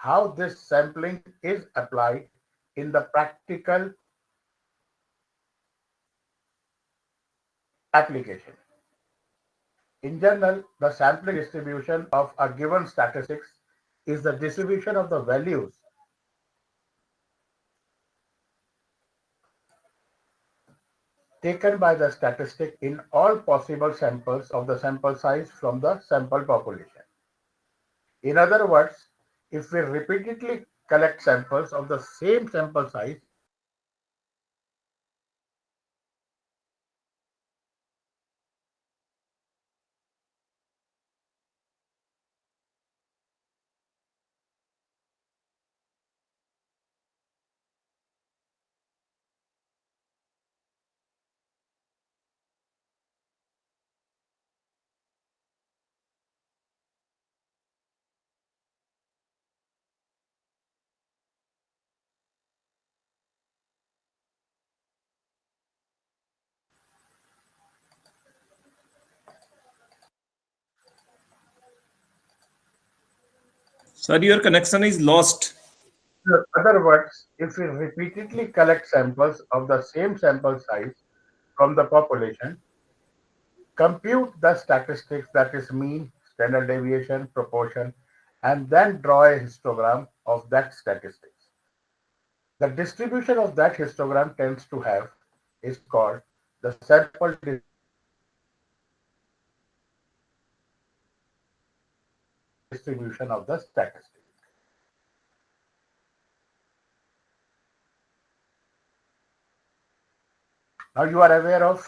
how this sampling is applied in the practical application. In general, the sampling distribution of a given statistics is the distribution of the values taken by the statistic in all possible samples of the sample size from the sample population. In other words, if we repeatedly collect samples of the same sample size, Sorry, your connection is lost. in other words, if we repeatedly collect samples of the same sample size from the population, compute the statistics, that is mean, standard deviation, proportion, and then draw a histogram of that statistics. The distribution of that histogram tends to have is called the sample distribution of the statistics. Now you are aware of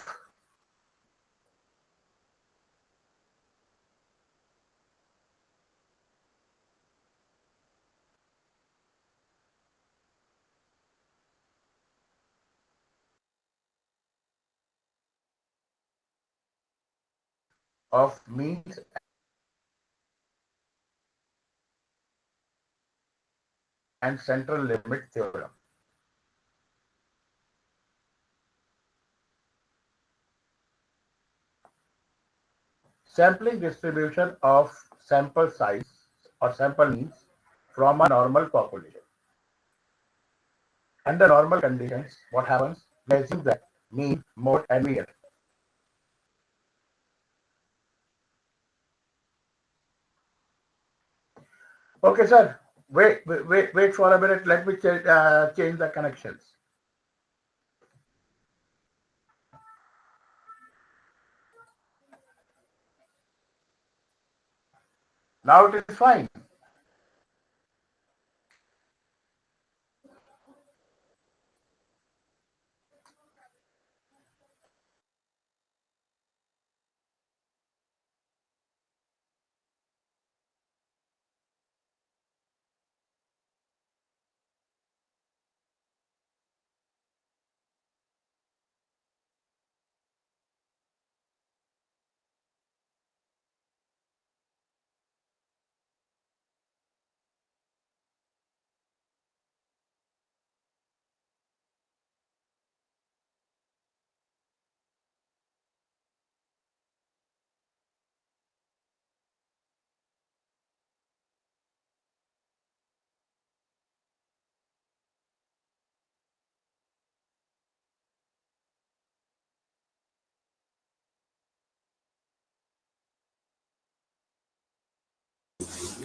means and central limit theorem. Sampling distribution of sample size or sample means from a normal population. Under normal conditions, what happens? We assume that mean, mode, and median. Okay, sir. Wait for a minute. Let me change the connections. Now it is fine.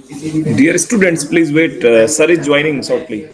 Dear students, please wait. Sir is joining shortly.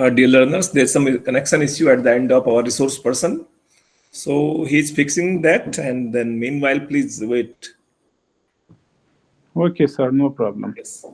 Dear learners, there's some connection issue at the end of our resource person. So he's fixing that, and then meanwhile, please wait. Okay, sir, no problem. Yes.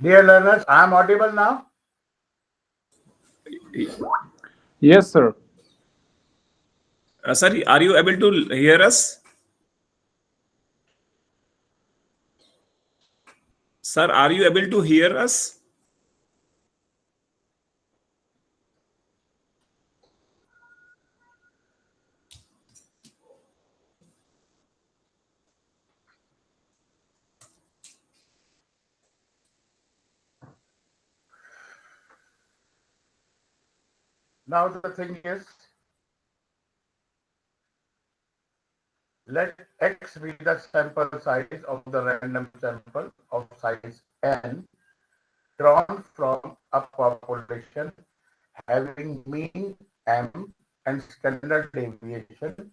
Dear learners, I am audible now. Yes, sir. Sorry, are you able to hear us? Sir, are you able to hear us? Now the thing is, let X be the sample size of the random sample of size n drawn from a population having mean m and standard deviation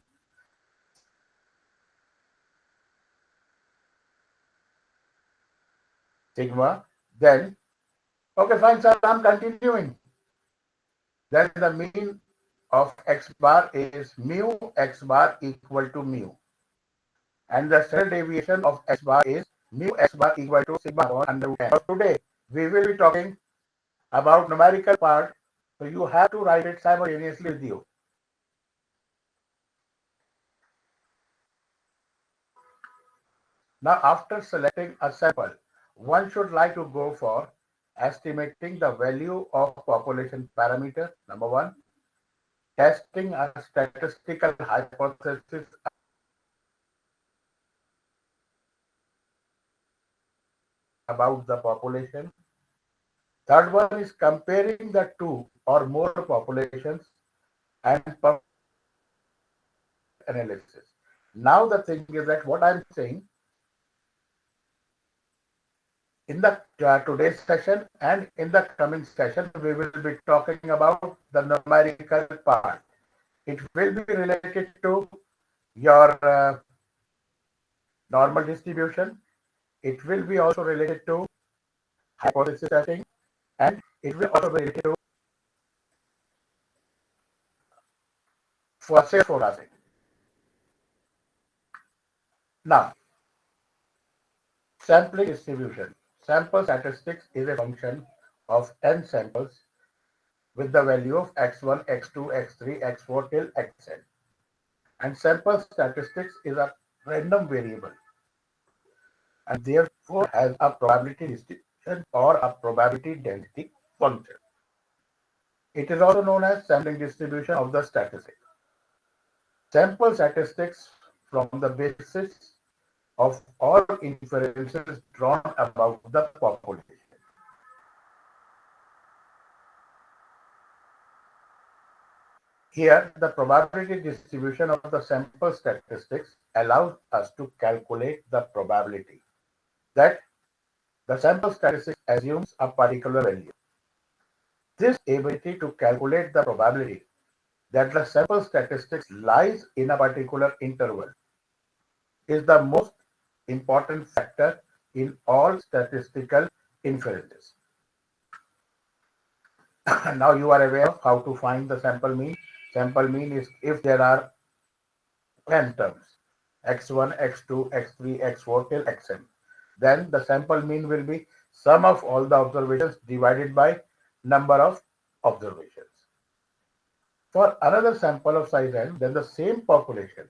sigma. Then, okay, fine, sir, I'm continuing. Then the mean of x bar is mu x bar equal to mu. And the standard deviation of x bar is mu x bar equal to sigma upon under root n. So today, we will be talking about numerical part. So you have to write it simultaneously with you. Now, after selecting a sample, one should like to go for estimating the value of population parameter, number one, testing a statistical hypothesis about the population. Third one is comparing the two or more populations and analysis. Now the thing is that what I'm saying in the today's session and in the coming session, we will be talking about the numerical part. It will be related to your normal distribution. It will be also related to hypothesis testing, and it will also be related to for sales forecasting. Now, sampling distribution. Sample statistics is a function of n samples with the value of x1, x2, x3, x4 till xn. And sample statistics is a random variable and therefore has a probability distribution or a probability density function. It is also known as sampling distribution of the statistic. Sample statistics from the basis of all inferences drawn about the population. Here, the probability distribution of the sample statistics allows us to calculate the probability that the sample statistics assumes a particular value. This ability to calculate the probability that the sample statistics lies in a particular interval is the most important factor in all statistical inferences. Now you are aware of how to find the sample mean. Sample mean is if there are n terms, x1, x2, x3, x4 till xn. Then the sample mean will be sum of all the observations divided by number of observations. For another sample of size n, then the same population,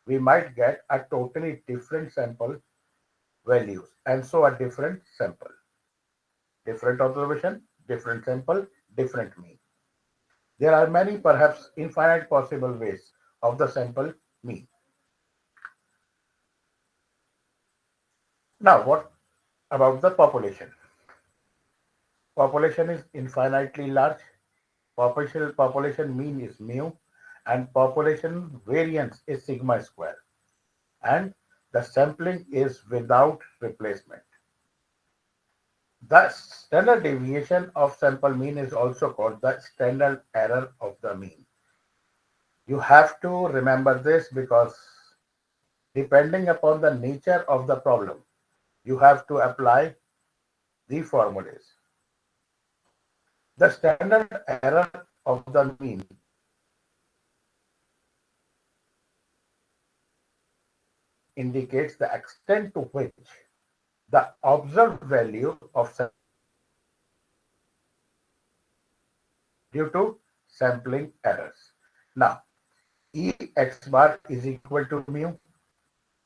we might get a totally different sample values and so a different sample. Different observation, different sample, different mean. There are many, perhaps infinite possible ways of the sample mean. Now, what about the population? Population is infinitely large. Population mean is mu, and population variance is sigma square. And the sampling is without replacement. The standard deviation of sample mean is also called the standard error of the mean. You have to remember this because depending upon the nature of the problem, you have to apply the formulas. The standard error of the mean indicates the extent to which the observed value of due to sampling errors. Now, E x bar is equal to mu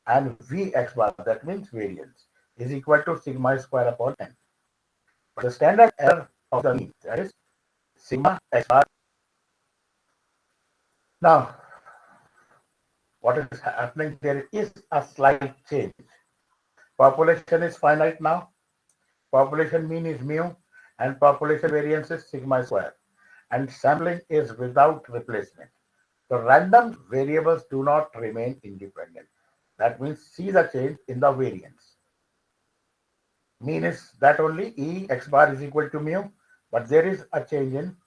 and V x bar, that means variance, is equal to sigma square upon n. But the standard error of the mean, that is sigma x bar. Now, what is happening? There is a slight change. Population is finite now. Population mean is mu and population variance is sigma square. And sampling is without replacement. So random variables do not remain independent. That means see the change in the variance. Mean is that only E x bar is equal to mu, but there is a change in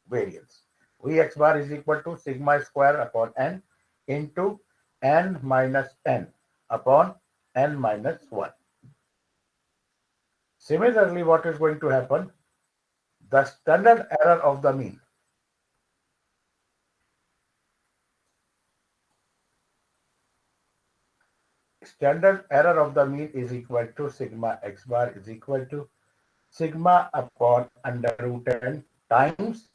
variance. V x bar is equal to sigma square upon n into n minus n upon n minus 1. Similarly, what is going to happen? The standard error of the mean is equal to sigma x bar is equal to sigma upon under root n times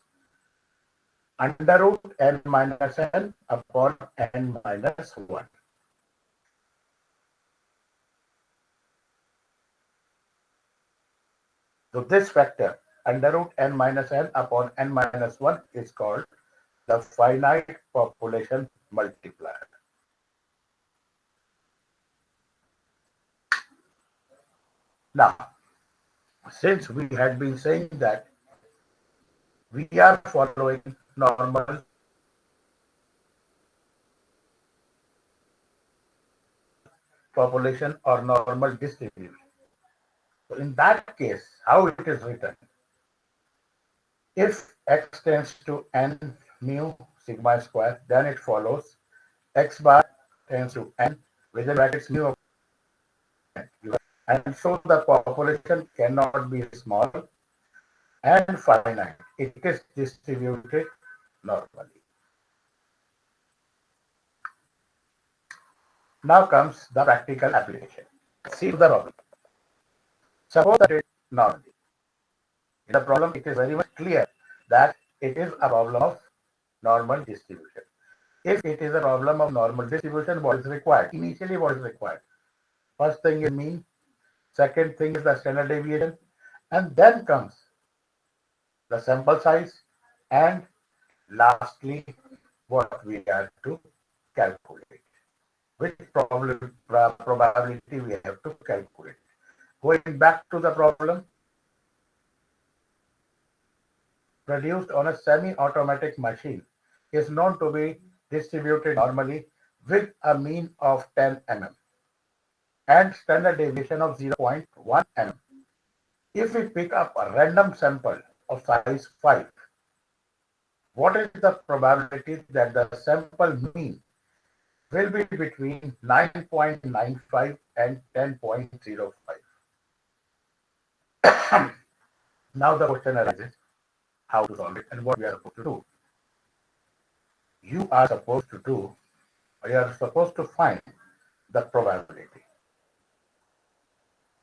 under root n minus n upon n minus 1. So this factor under root n minus n upon n minus 1 is called the finite population multiplier. Now, since we had been saying that we are following normal population or normal distribution. So in that case, how it is written? If x tends to n mu sigma square, then it follows x bar tends to n within brackets mu of n. And so the population cannot be small and finite. It is distributed normally. Now comes the practical application. See the problem. Suppose that it normally. In the problem, it is very much clear that it is a problem of normal distribution. If it is a problem of normal distribution, what is required? Initially, what is required? First thing is mean. Second thing is the standard deviation. And then comes the sample size. And lastly, what we have to calculate. Which probability we have to calculate. Going back to the problem, produced on a semi-automatic machine is known to be distributed normally with a mean of 10 mm and standard deviation of 0.1 mm. If we pick up a random sample of size 5, what is the probability that the sample mean will be between 9.95 and 10.05? Now the question arises, how to solve it and what we are supposed to do. You are supposed to find the probability.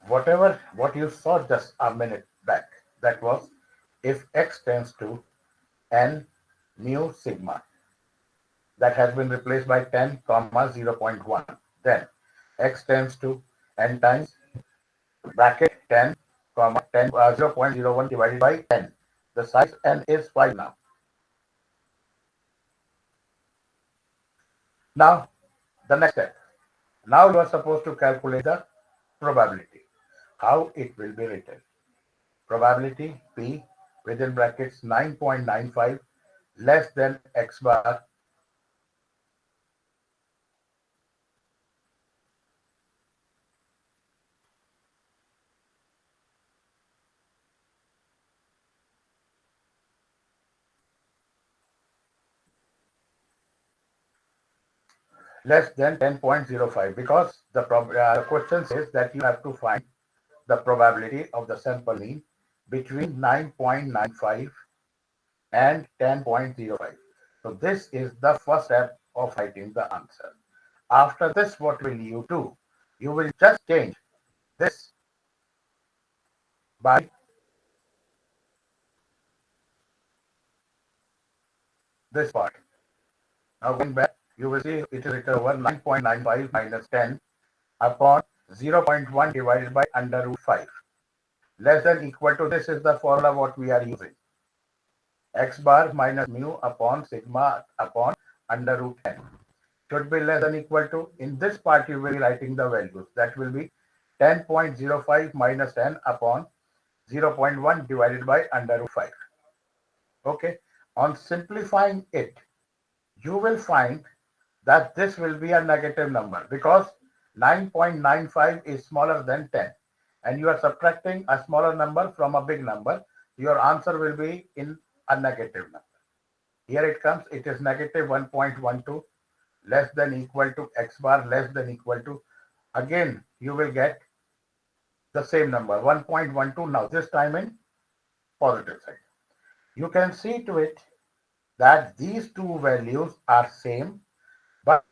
What you saw just a minute back, that was if x tends to n mu sigma, that has been replaced by 10 comma 0.1. Then x tends to n times bracket 10 comma 10 0.01 divided by 10. The size n is 5 now. Now the next step. Now you are supposed to calculate the probability. How it will be written? Probability P within brackets 9.95 less than x bar less than 10.05 because the question says that you have to find the probability of the sample mean between 9.95 and 10.05. So this is the first step of writing the answer. After this, what will you do? You will just change this by this part. Now going back, you will see it is written over 9.95 minus 10 upon 0.1 divided by under root 5. Less than equal to, this is the formula what we are using. X bar minus mu upon sigma upon under root n should be less than equal to, in this part you will be writing the values. That will be 10.05 minus 10 upon 0.1 divided by under root 5. Okay. On simplifying it, you will find that this will be a negative number because 9.95 is smaller than 10 and you are subtracting a smaller number from a big number. Your answer will be in a negative number. Here it comes, it is negative 1.12 less than equal to x bar less than equal to, again you will get the same number 1.12, now this time in positive side. You can see to it that these two values are same, but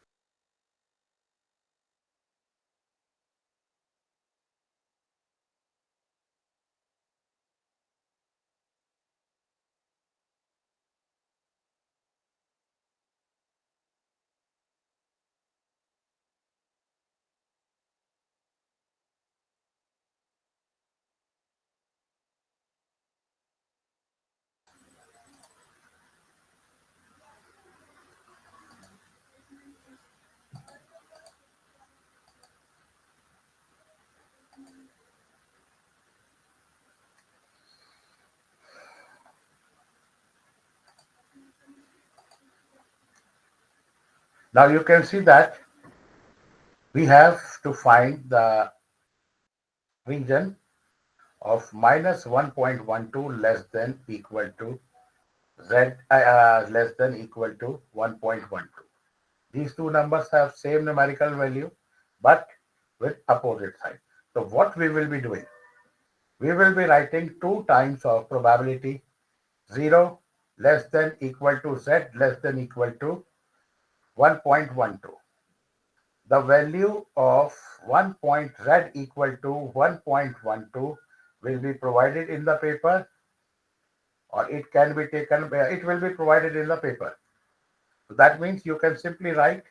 now you can see that we have to find the region of minus 1.12 less than equal to z less than equal to 1.12. These two numbers have same numerical value but with opposite side. So what we will be doing, we will be writing 2 times of probability 0 less than equal to z less than equal to 1.12. The value of 1 point z equal to 1.12 will be provided in the paper, or it can be taken, it will be provided in the paper. So that means you can simply write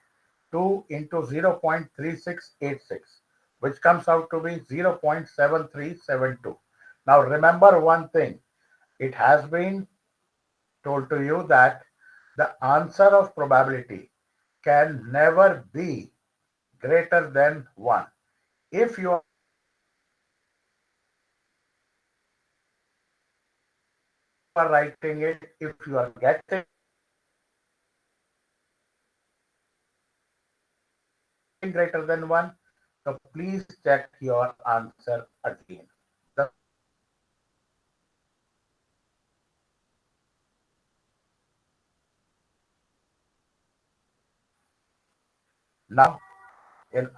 2 into 0.3686, which comes out to be 0.7372. Now remember one thing, it has been told to you that the answer of probability can never be greater than 1. If you are writing it, if you are getting greater than 1, so please check your answer again. Now, in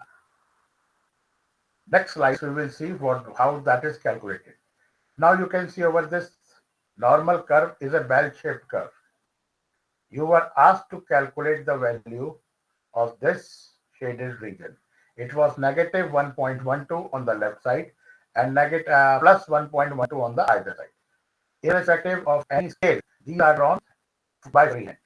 next slide, we will see how that is calculated. Now you can see over this normal curve is a bell-shaped curve. You were asked to calculate the value of this shaded region. It was negative 1.12 on the left side and negative plus 1.12 on the other side. Irrespective of any scale, these are drawn by freehand.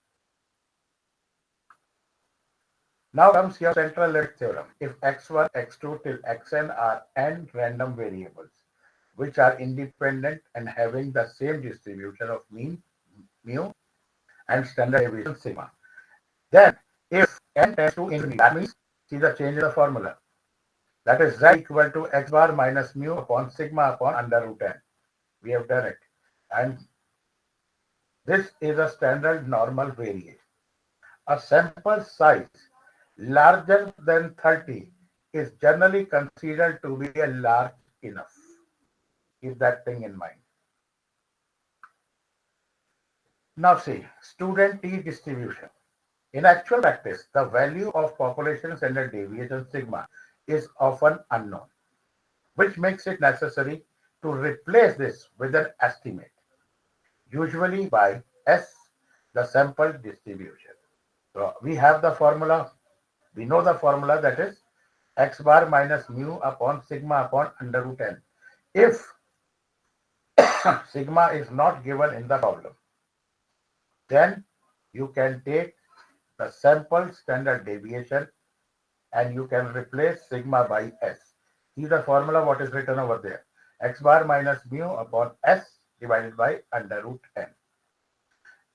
Now comes your central limit theorem. If x1, x2 till xn are n random variables, which are independent and having the same distribution of mean, mu, and standard deviation, sigma, then if n tends to infinity, that means see the change in the formula. That is z equal to x bar minus mu upon sigma upon under root n. We have done it. And this is a standard normal variation. A sample size larger than 30 is generally considered to be a large enough. Keep that thing in mind. Now see, student T distribution. In actual practice, the value of population standard deviation sigma is often unknown, which makes it necessary to replace this with an estimate, usually by S, the sample distribution. So we have the formula, we know the formula, that is x bar minus mu upon sigma upon under root n. If sigma is not given in the problem, then you can take the sample standard deviation and you can replace sigma by S. See the formula what is written over there. X bar minus mu upon S divided by under root n.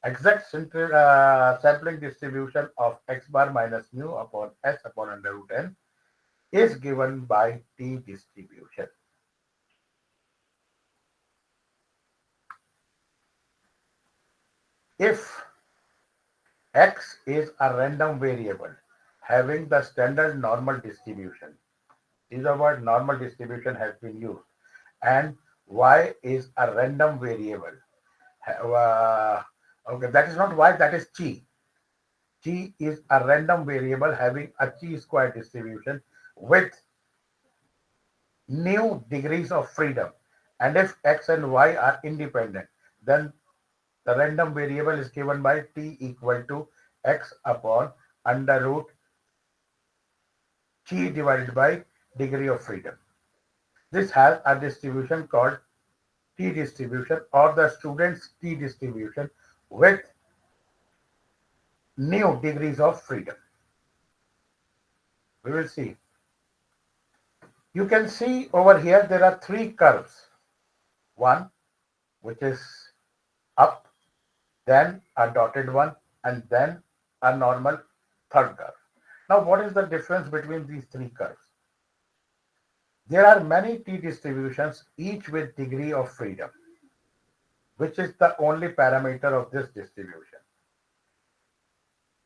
Exact sampling distribution of x bar minus mu upon S upon under root n is given by T distribution. If x is a random variable having the standard normal distribution, is the word normal distribution has been used, and y is a random variable. Okay, that is not y, that is chi. Chi is a random variable having a chi square distribution with new degrees of freedom. And if x and y are independent, then the random variable is given by t equal to x upon under root chi divided by degree of freedom. This has a distribution called t distribution or the student's t distribution with new degrees of freedom. We will see. You can see over here there are three curves. One which is up, then a dotted one, and then a normal third curve. Now, what is the difference between these three curves? There are many t distributions, each with degree of freedom, which is the only parameter of this distribution.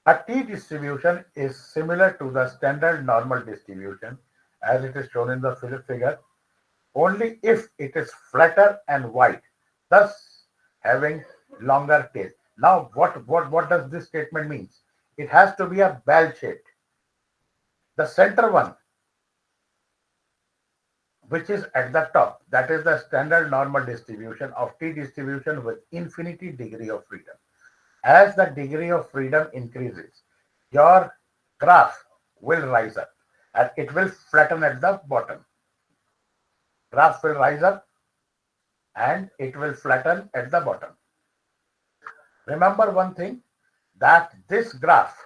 A t distribution is similar to the standard normal distribution as it is shown in the figure, only if it is flatter and wide, thus having longer tail. Now, what does this statement mean? It has to be a bell shaped. The center one, which is at the top, that is the standard normal distribution of t distribution with infinity degree of freedom. As the degree of freedom increases, your graph will rise up and it will flatten at the bottom. Graph will rise up and it will flatten at the bottom. Remember one thing, that this graph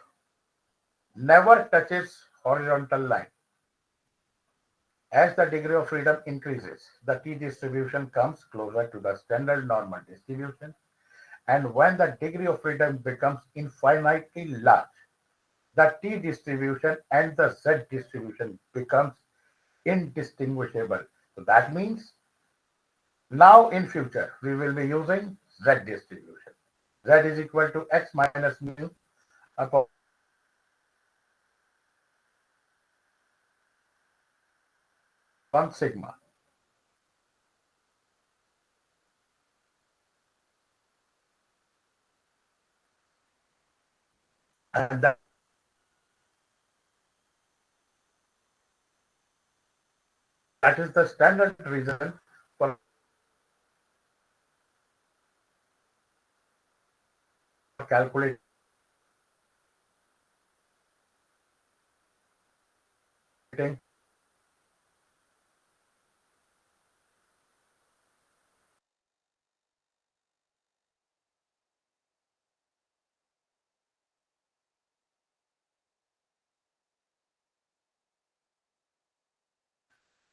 never touches horizontal line. As the degree of freedom increases, the t distribution comes closer to the standard normal distribution, and when the degree of freedom becomes infinitely large, the t distribution and the z distribution becomes indistinguishable. So that means now in future we will be using z distribution. Z is equal to x minus mu upon sigma. And that is the standard reason for calculating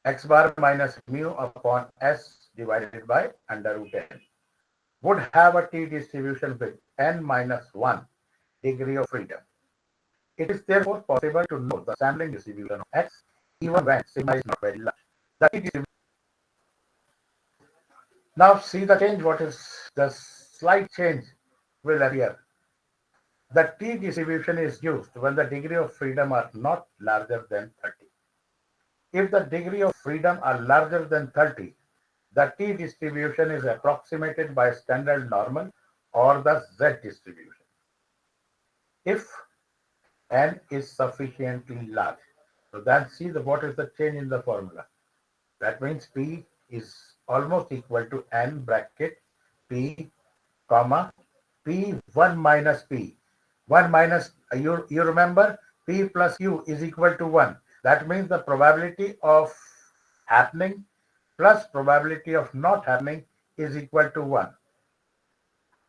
x bar minus mu upon s divided by under root n would have a t distribution with n minus 1 degree of freedom. It is therefore possible to know the sampling distribution of x even when sigma is not very large. The t distribution. Now see the change, what is the slight change will appear. The t distribution is used when the degree of freedom are not larger than 30. If the degree of freedom are larger than 30, the t distribution is approximated by standard normal or the z distribution. If n is sufficiently large. So then see what is the change in the formula. That means P is almost equal to n bracket P comma P1 minus P. 1 minus, you remember P plus Q is equal to 1. That means the probability of happening plus probability of not happening is equal to 1.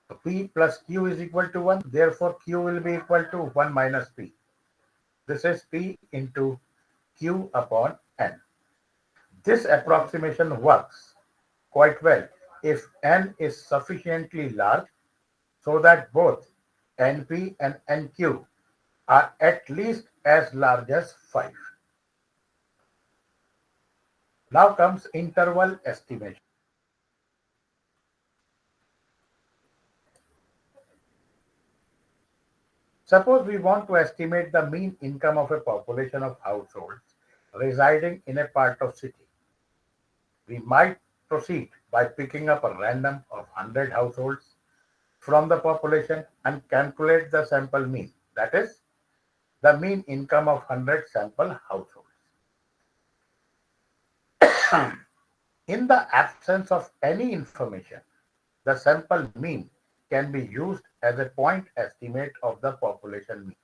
So P plus Q is equal to 1. Therefore, Q will be equal to 1 minus P. This is P into Q upon N. This approximation works quite well if N is sufficiently large so that both NP and NQ are at least as large as 5. Now comes interval estimation. Suppose we want to estimate the mean income of a population of households residing in a part of city. We might proceed by picking up a random of 100 households from the population and calculate the sample mean. That is, the mean income of 100 sample households. In the absence of any information, the sample mean can be used as a point estimate of the population mean.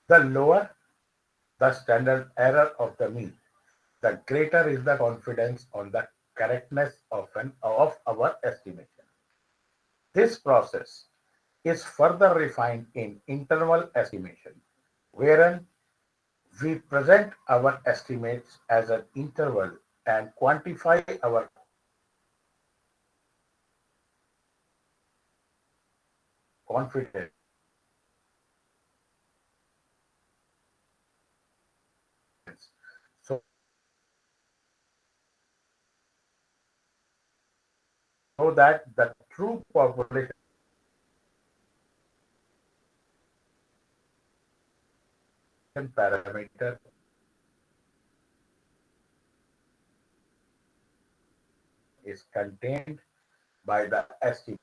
The lower the standard error of the mean, the greater is the confidence on the correctness of our estimation. This process is further refined in interval estimation, wherein we present our estimates as an interval and quantify our confidence so that the true population parameter is contained by the estimate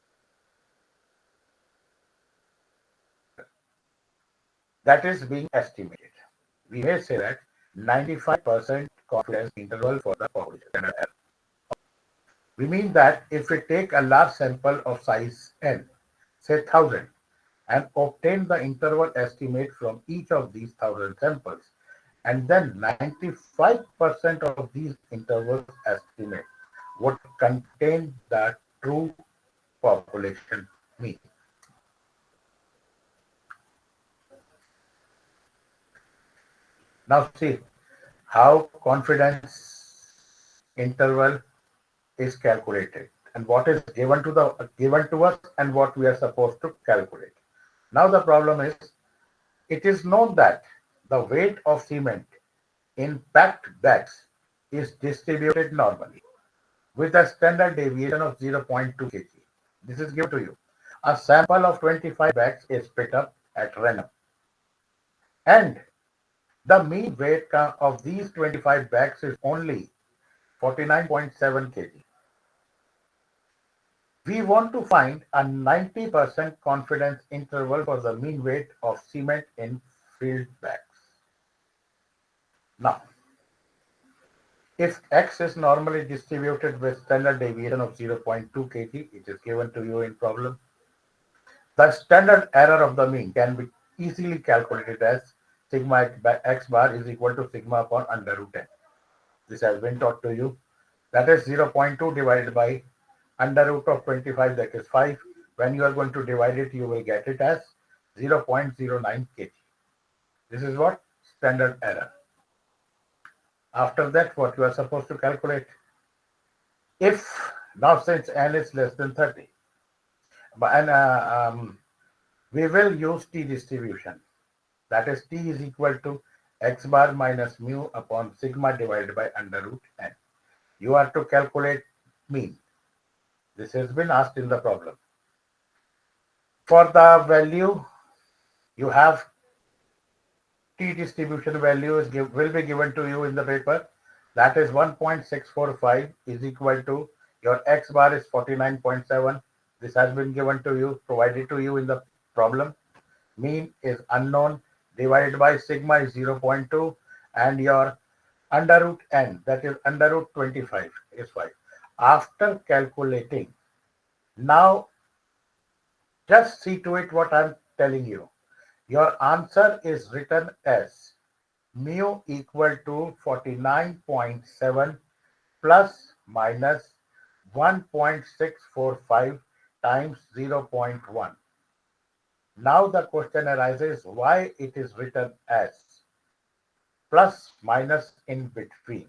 that is being estimated. We may say that 95% confidence interval for the population. We mean that if we take a large sample of size n, say 1000, and obtain the interval estimate from each of these 1000 samples, and then 95% of these intervals estimate would contain the true population mean. Now see how confidence interval is calculated and what is given to us and what we are supposed to calculate. Now the problem is, it is known that the weight of cement in packed bags is distributed normally with a standard deviation of 0.2 kg. This is given to you. A sample of 25 bags is picked up at random, and the mean weight of these 25 bags is only 49.7 kg. We want to find a 90% confidence interval for the mean weight of cement in filled bags. Now, if X is normally distributed with standard deviation of 0.2 kg, it is given to you in problem. The standard error of the mean can be easily calculated as sigma x bar is equal to sigma upon under root n. This has been taught to you. That is 0.2 divided by under root of 25, that is 5. When you are going to divide it, you will get it as 0.09 kg. This is what? Standard error. After that, what you are supposed to calculate? If, now since n is less than 30, and we will use t distribution. That is t is equal to x bar minus mu upon sigma divided by under root n. You are to calculate mean. This has been asked in the problem. For the value, you have t distribution value will be given to you in the paper. That is 1.645 is equal to your x bar is 49.7 This has been given to you, provided to you in the problem. Mean is unknown, divided by sigma is 0.2, and your under root n, that is under root 25, is 5. After calculating, now just see to it what I'm telling you. Your answer is written as mu equal to 49.7 plus minus 1.645 times 0.1. Now the question arises why it is written as plus minus in between.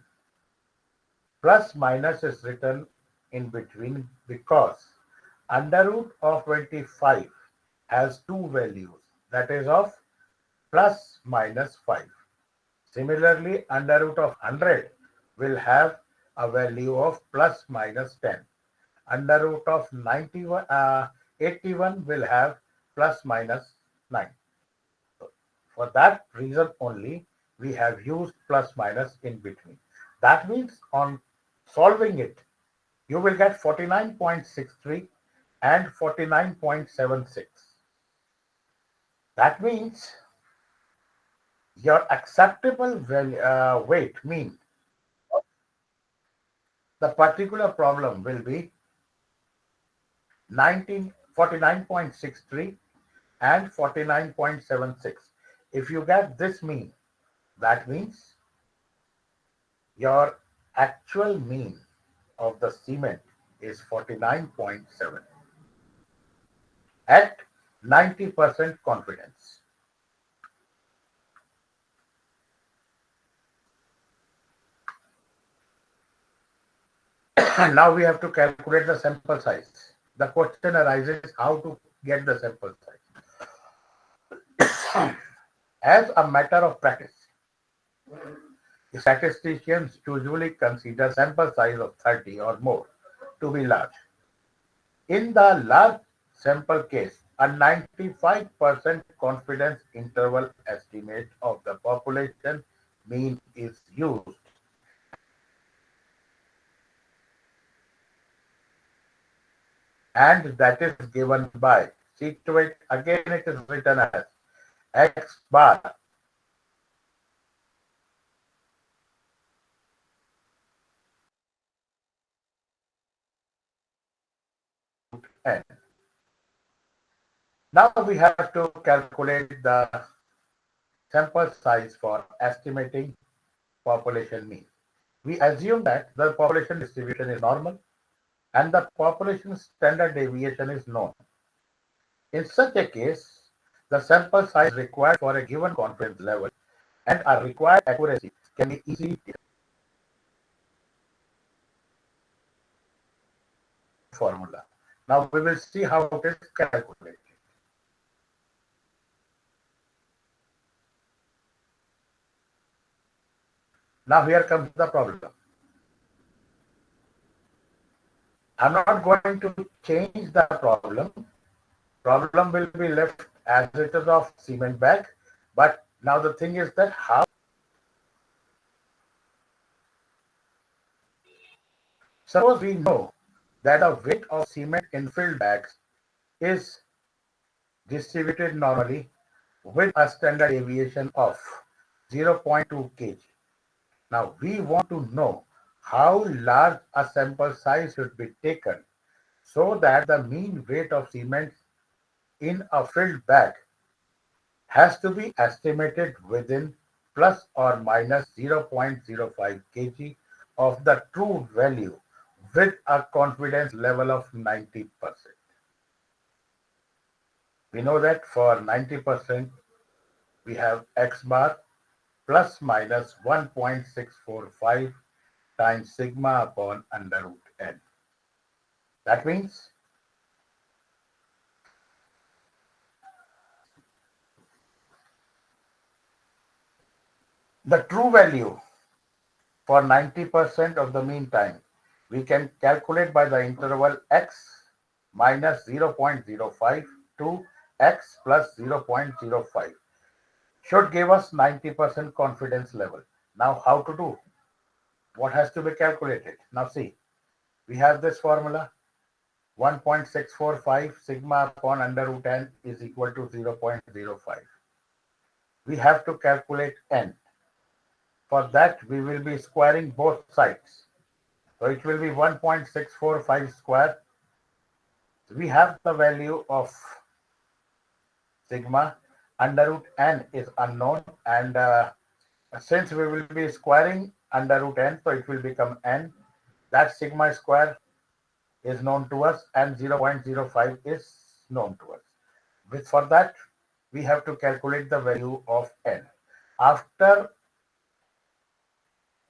Plus minus is written in between because under root of 25 has two values, that is of plus minus 5. Similarly, under root of 100 will have a value of plus minus 10. Under root of 81 will have plus minus 9. For that reason only, we have used plus minus in between. That means on solving it, you will get 49.63 and 49.76. That means your acceptable weight mean the particular problem will be 49.63 and 49.76. If you get this mean, that means your actual mean of the cement is 49.7 at 90% confidence. Now we have to calculate the sample size. The question arises how to get the sample size. As a matter of practice, statisticians usually consider sample size of 30 or more to be large. In the large sample case, a 95% confidence interval estimate of the population mean is used. And that is given by, see to it, again it is written as x bar n. Now we have to calculate the sample size for estimating population mean. We assume that the population distribution is normal and the population standard deviation is known. In such a case, the sample size required for a given confidence level and a required accuracy can be easily formula. Now we will see how it is calculated. Now here comes the problem. I'm not going to change the problem. Problem will be left as it is of cement bag. But now the thing is that how. Suppose we know that the weight of cement in filled bags is distributed normally with a standard deviation of 0.2 kg. Now we want to know how large a sample size should be taken so that the mean weight of cement in a filled bag has to be estimated within plus or minus 0.05 kg of the true value with a confidence level of 90%. We know that for 90%, we have x bar plus minus 1.645 times sigma upon under root n. That means the true value for 90% of the mean time we can calculate by the interval x minus 0.05 to x plus 0.05 should give us 90% confidence level. Now how to do? What has to be calculated? Now see, we have this formula. 1.645 sigma upon under root n is equal to 0.05. We have to calculate n. For that, we will be squaring both sides. So it will be 1.645 square. We have the value of sigma. Under root n is unknown, and since we will be squaring under root n, so it will become n. That sigma square is known to us, and 0.05 is known to us. For that, we have to calculate the value of n. After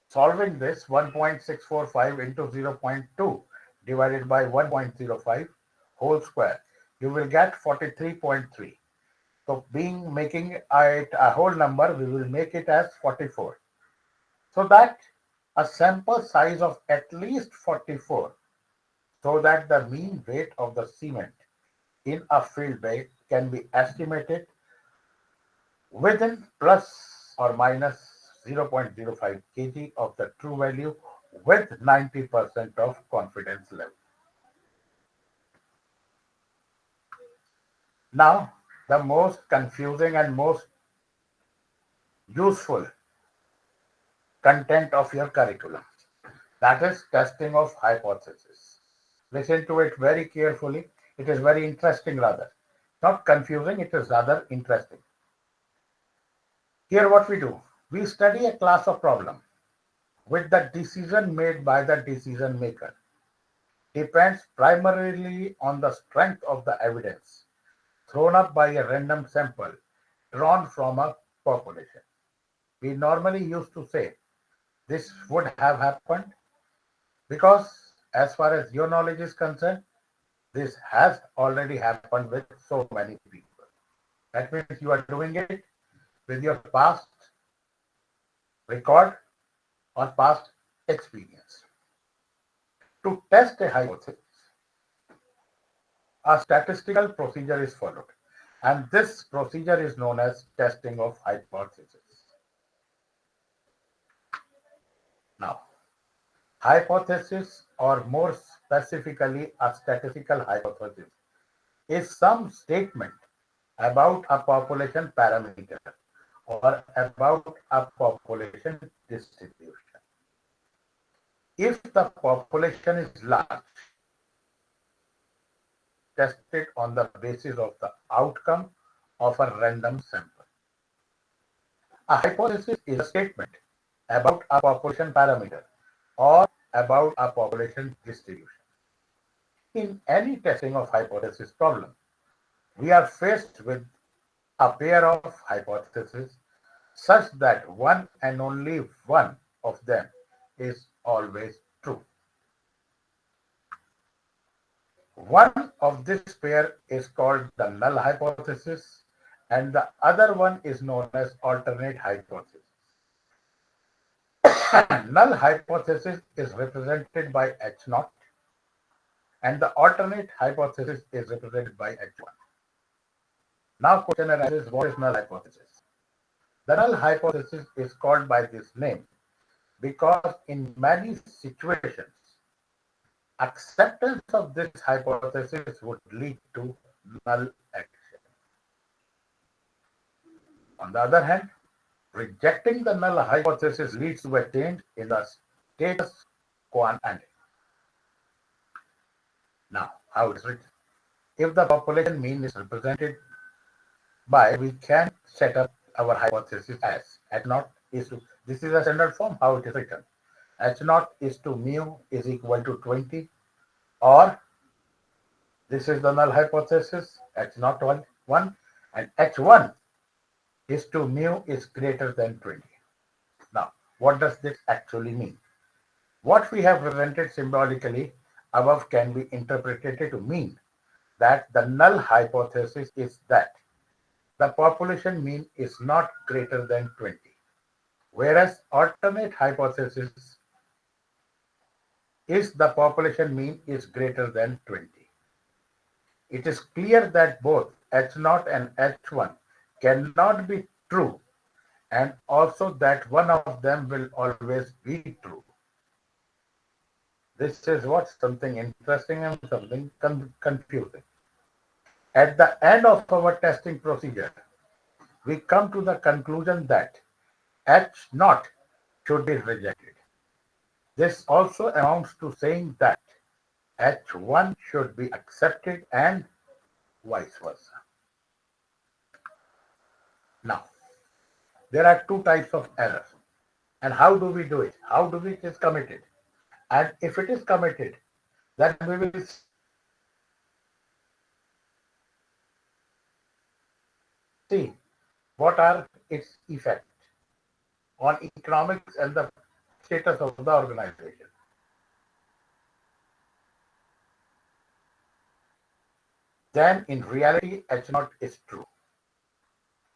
solving this, 1.645 into 0.2 divided by 1.05 whole square, you will get 43.3. So making it a whole number, we will make it as 44. So that a sample size of at least 44, so that the mean weight of the cement in a field bed can be estimated within plus or minus 0.05 kg of the true value with 90% of confidence level. Now, the most confusing and most useful content of your curriculum, that is testing of hypothesis. Listen to it very carefully. It is very interesting rather. Not confusing, it is rather interesting. Here what we do, we study a class of problem with the decision made by the decision maker depends primarily on the strength of the evidence thrown up by a random sample drawn from a population. We normally used to say this would have happened because, as far as your knowledge is concerned, this has already happened with so many people. That means you are doing it with your past record or past experience. To test a hypothesis, a statistical procedure is followed, and this procedure is known as testing of hypothesis. Now, hypothesis, or more specifically, a statistical hypothesis, is some statement about a population parameter or about a population distribution. If the population is large, tested on the basis of the outcome of a random sample. A hypothesis is a statement about a population parameter or about a population distribution. In any testing of hypothesis problem, we are faced with a pair of hypotheses such that one and only one of them is always true. One of this pair is called the null hypothesis, and the other one is known as alternate hypothesis. Null hypothesis is represented by H0, and the alternate hypothesis is represented by H1. Now question arises, what is null hypothesis? The null hypothesis is called by this name because in many situations, acceptance of this hypothesis would lead to null action. On the other hand, rejecting the null hypothesis leads to a change in the status quo ante. Now, how it is written? If the population mean is represented by, we can set up our hypothesis as H0 is to, this is a standard form, how it is written. H0 is to mu is equal to 20, or this is the null hypothesis, H0 1, and H1 is to mu is greater than 20. Now, what does this actually mean? What we have presented symbolically above can be interpreted to mean that the null hypothesis is that the population mean is not greater than 20, whereas alternate hypothesis is the population mean is greater than 20. It is clear that both H0 and H1 cannot be true, and also that one of them will always be true. This is what something interesting and something confusing. At the end of our testing procedure, we come to the conclusion that H naught should be rejected. This also amounts to saying that H1 should be accepted and vice versa. Now, there are two types of errors. And how do we do it? How do we it is committed? And if it is committed, then we will see what are its effects on economics and the status of the organization. Then in reality, H naught is true.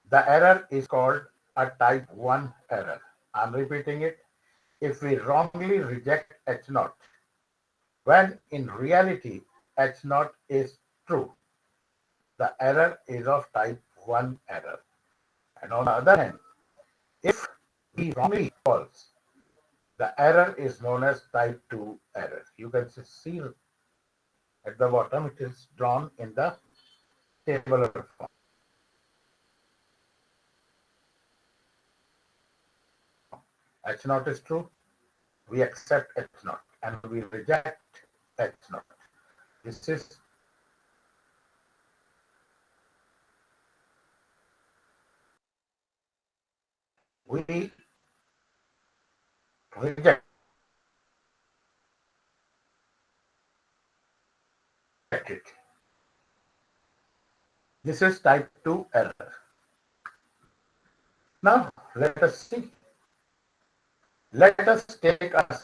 The error is called a type 1 error. I'm repeating it. If we wrongly reject H naught, when in reality H naught is true, the error is of type 1 error. And on the other hand, if we wrongly false, the error is known as type 2 error. You can see at the bottom, it is drawn in the tabular form. H naught is true, we accept H naught, and we reject H naught. This is we reject it. This is type 2 error. Now, let us see. Let us take a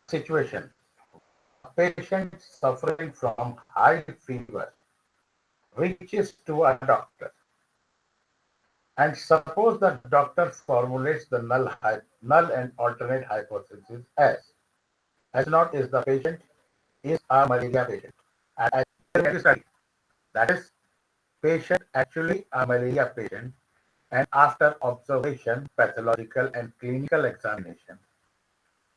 situation. A patient suffering from high fever reaches to a doctor. And suppose the doctor formulates the null and alternate hypothesis as H naught is the patient is a malaria patient. And that is patient actually a malaria patient, and after observation, pathological and clinical examination,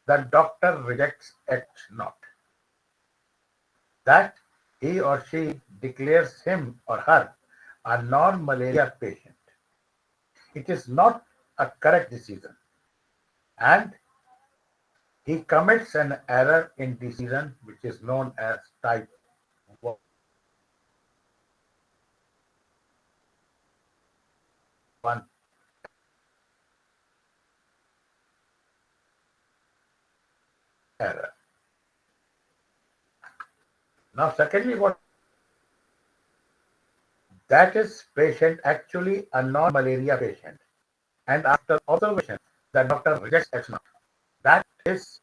the doctor rejects H naught. That he or she declares him or her a non-malaria patient. It is not a correct decision, and he commits an error in decision which is known as type 1 error. Now, secondly, what that is patient actually a non-malaria patient, and after observation, the doctor rejects H naught. That is,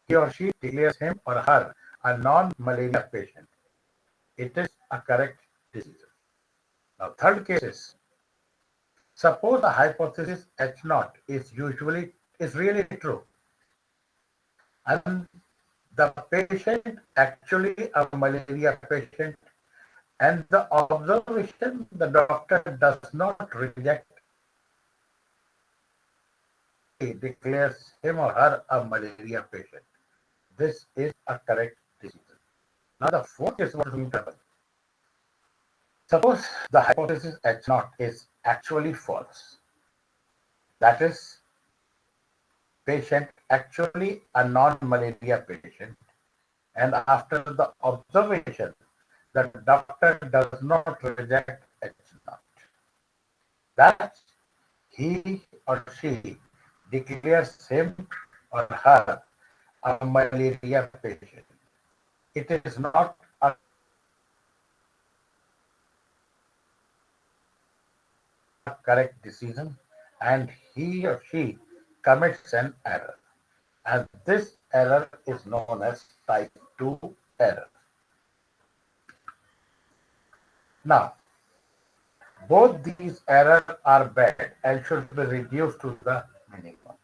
he or she declares him or her a non-malaria patient. It is a correct decision. Now, third case is suppose the hypothesis H naught is really true, and the patient actually a malaria patient, and the observation the doctor does not reject, he declares him or her a malaria patient. This is a correct decision. Now the fourth is what we happen. Suppose the hypothesis H naught is actually false. That is, patient actually a non-malaria patient, and after the observation, the doctor does not reject H naught. That he or she declares him or her a malaria patient. It is not a correct decision, and he or she commits an error. And this error is known as type 2 error. Now, both these errors are bad and should be reduced to the minimum.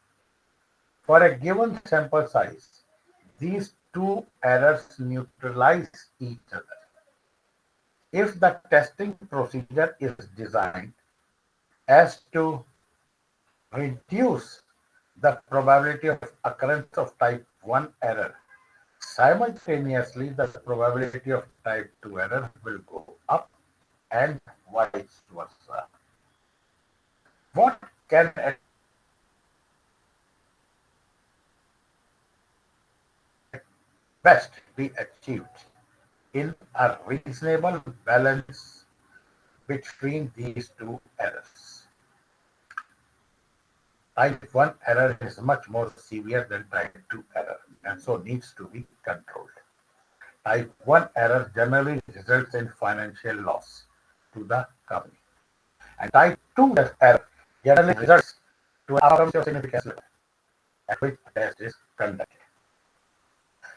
For a given sample size, these two errors neutralize each other. If the testing procedure is designed as to reduce the probability of occurrence of type 1 error. Simultaneously, the probability of type 2 error will go up and vice versa. What can at best be achieved in a reasonable balance between these two errors? Type 1 error is much more severe than type 2 error and so needs to be controlled. Type 1 error generally results in financial loss to the company. And type 2 error generally results to an outcome of significance level at which the test is conducted.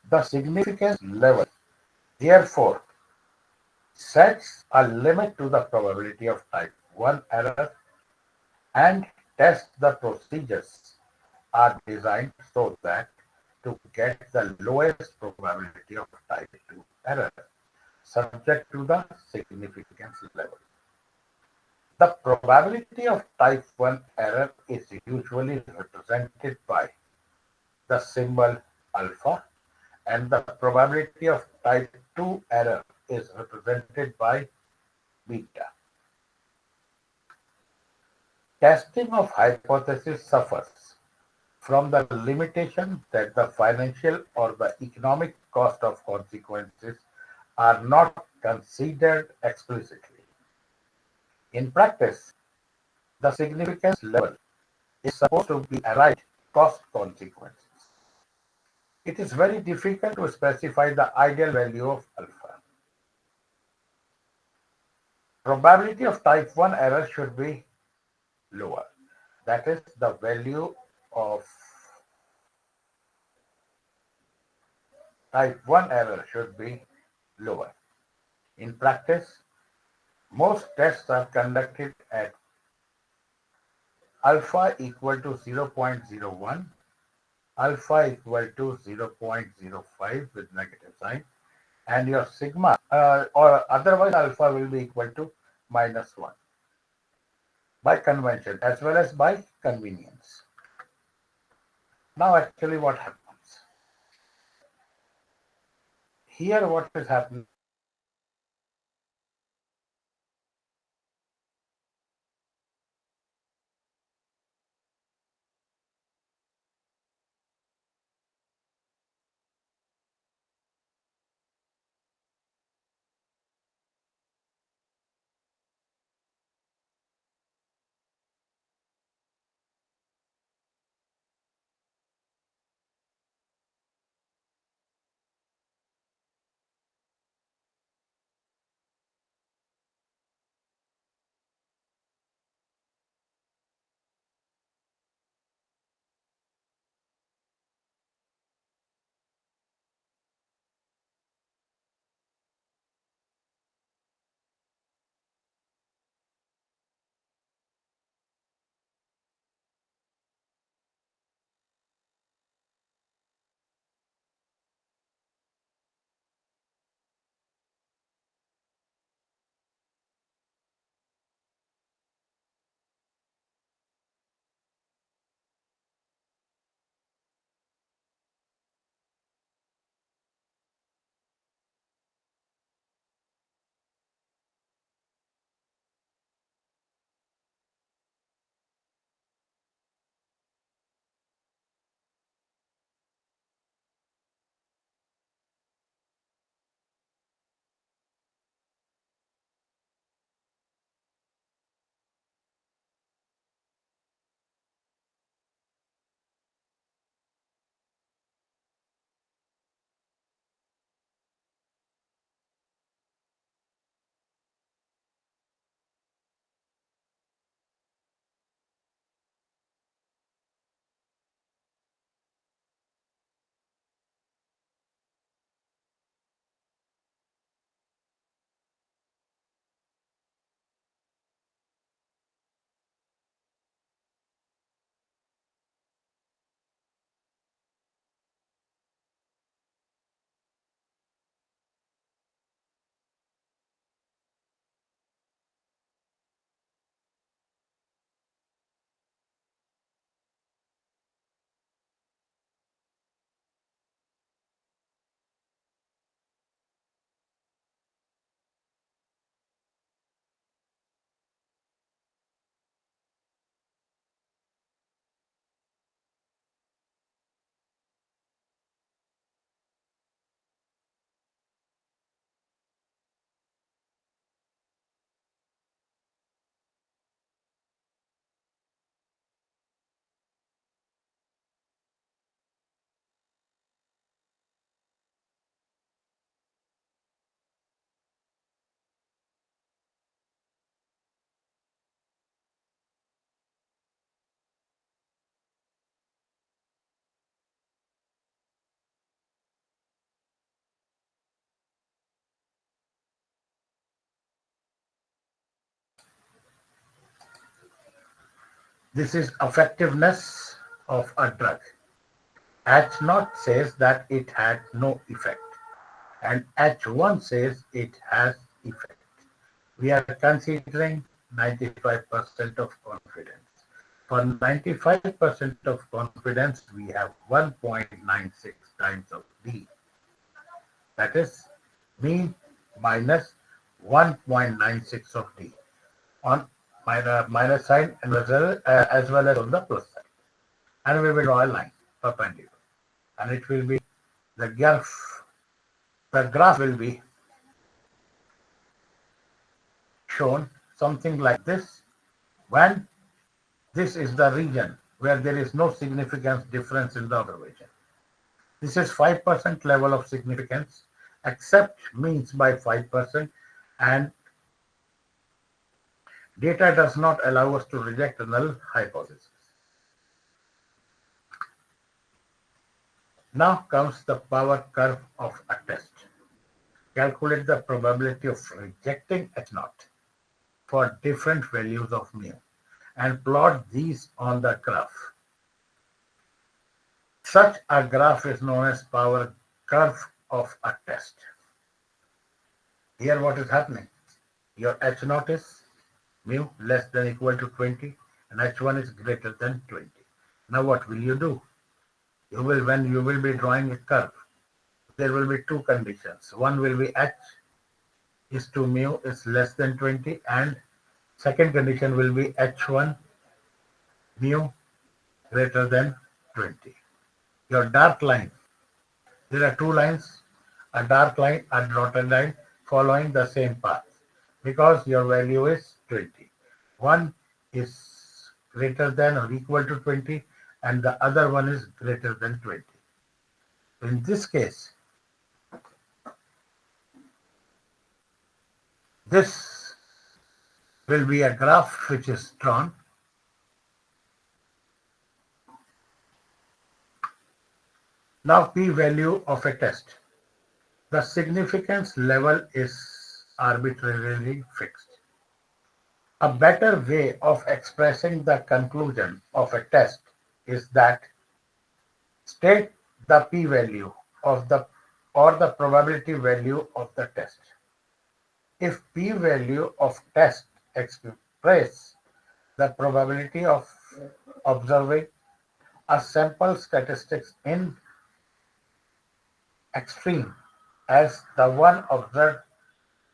The significance level, therefore, sets a limit to the probability of type 1 error, and test the procedures are designed so that to get the lowest probability of type 2 error subject to the significance level. The probability of type 1 error is usually represented by the symbol alpha, and the probability of type 2 error is represented by beta. Testing of hypothesis suffers from the limitation that the financial or the economic cost of consequences are not considered explicitly. In practice, the significance level is supposed to be arrived cost consequences. It is very difficult to specify the ideal value of alpha. Probability of type 1 error should be lower. That is, the value of type 1 error should be lower. In practice, most tests are conducted at alpha equal to 0.01, alpha equal to 0.05 with negative sign, and your sigma or otherwise alpha will be equal to -1 by convention as well as by convenience. Now actually what happens? Here what is happening This is effectiveness of a drug. H0 says that it had no effect, and H1 says it has effect. We are considering 95% of confidence. For 95% of confidence, we have 1.96 times of D. That is mean minus 1.96 of D on minus sign and as well as on the plus side. And we will draw a line perpendicular. And it will be the graph will be shown something like this when this is the region where there is no significant difference in the observation. This is 5% level of significance, except means by 5%, and data does not allow us to reject a null hypothesis. Now comes the power curve of a test. Calculate the probability of rejecting H0 for different values of mu and plot these on the graph. Such a graph is known as power curve of a test. Here what is happening? Your H0 is mu less than equal to 20 and H1 is greater than 20. Now what will you do? When you will be drawing a curve, there will be two conditions. One will be H is to mu is less than 20, and second condition will be H1 mu greater than 20. Your dark line, there are two lines, a dark line, a dotted line following the same path because your value is 20. One is greater than or equal to 20 and the other one is greater than 20. In this case, this will be a graph which is drawn. Now p-value of a test. The significance level is arbitrarily fixed. A better way of expressing the conclusion of a test is that state the p-value of the or the probability value of the test. If p-value of test express the probability of observing a sample statistics in extreme as the one observed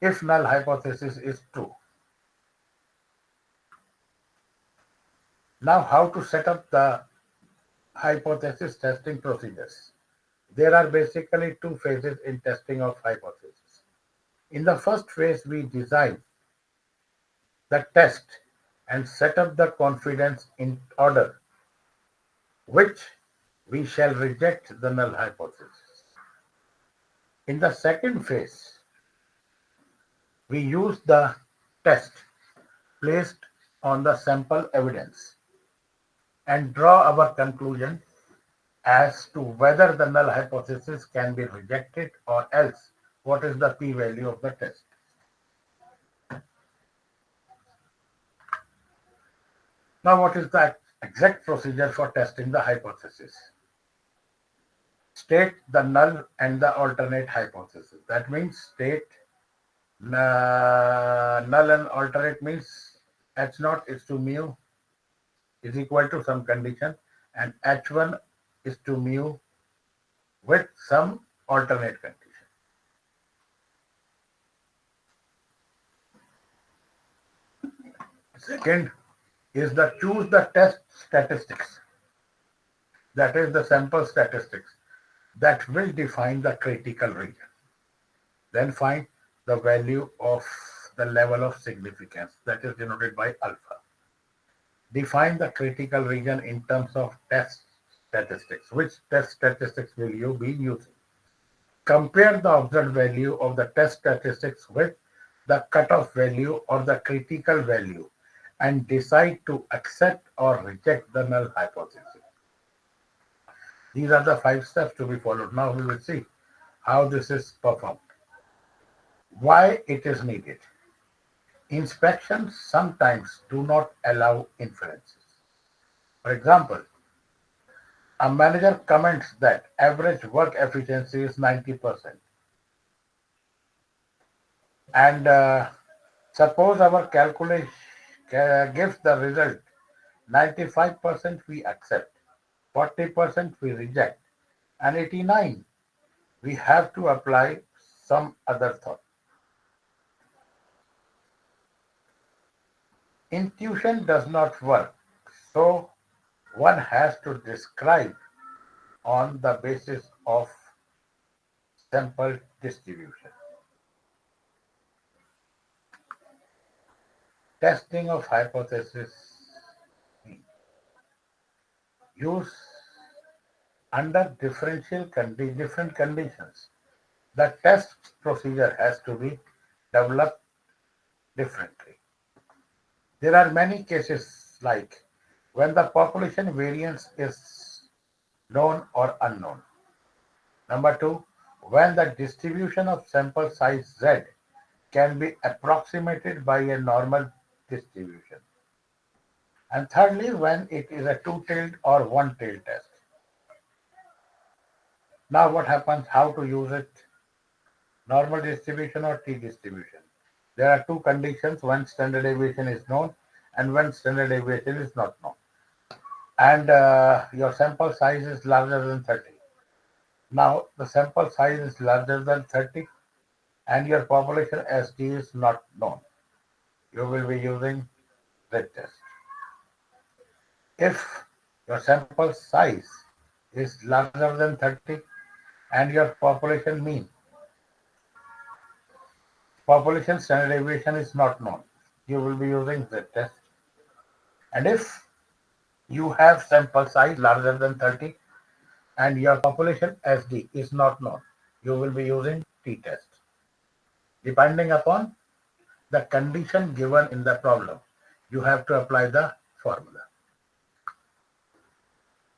if null hypothesis is true. Now, how to set up the hypothesis testing procedures? There are basically two phases in testing of hypothesis. In the first phase, we design the test and set up the confidence in order which we shall reject the null hypothesis. In the second phase, we use the test placed on the sample evidence and draw our conclusion as to whether the null hypothesis can be rejected or else what is the p-value of the test. Now, what is the exact procedure for testing the hypothesis? State the null and the alternate hypothesis. That means state null and alternate means H0 is to mu is equal to some condition and H1 is to mu with some alternate condition. Second is the choose the test statistics, that is the sample statistics that will define the critical region. Then find the value of the level of significance, that is denoted by alpha. Define the critical region in terms of test statistics. Which test statistics will you be using? Compare the observed value of the test statistics with the cutoff value or the critical value and decide to accept or reject the null hypothesis. These are the 5 steps to be followed. Now we will see how this is performed. Why it is needed. Inspections sometimes do not allow inferences. For example, a manager comments that average work efficiency is 90%. And suppose our calculation gives the result 95% we accept, 40% we reject, and 89 we have to apply some other thought. Intuition does not work, so one has to describe on the basis of sample distribution. Testing of hypothesis use under different conditions. The test procedure has to be developed differently. There are many cases like when the population variance is known or unknown. Number two, when the distribution of sample size Z can be approximated by a normal distribution. And thirdly, when it is a two-tailed or one-tailed test. Now what happens, how to use it? Normal distribution or t-distribution. There are two conditions when standard deviation is known and when standard deviation is not known. And your sample size is larger than 30. Now the sample size is larger than 30 and your population SD is not known. You will be using Z test. If your sample size is larger than 30 and your population standard deviation is not known, you will be using Z test. And if you have sample size larger than 30 and your population SD is not known, you will be using t-test. Depending upon the condition given in the problem, you have to apply the formula.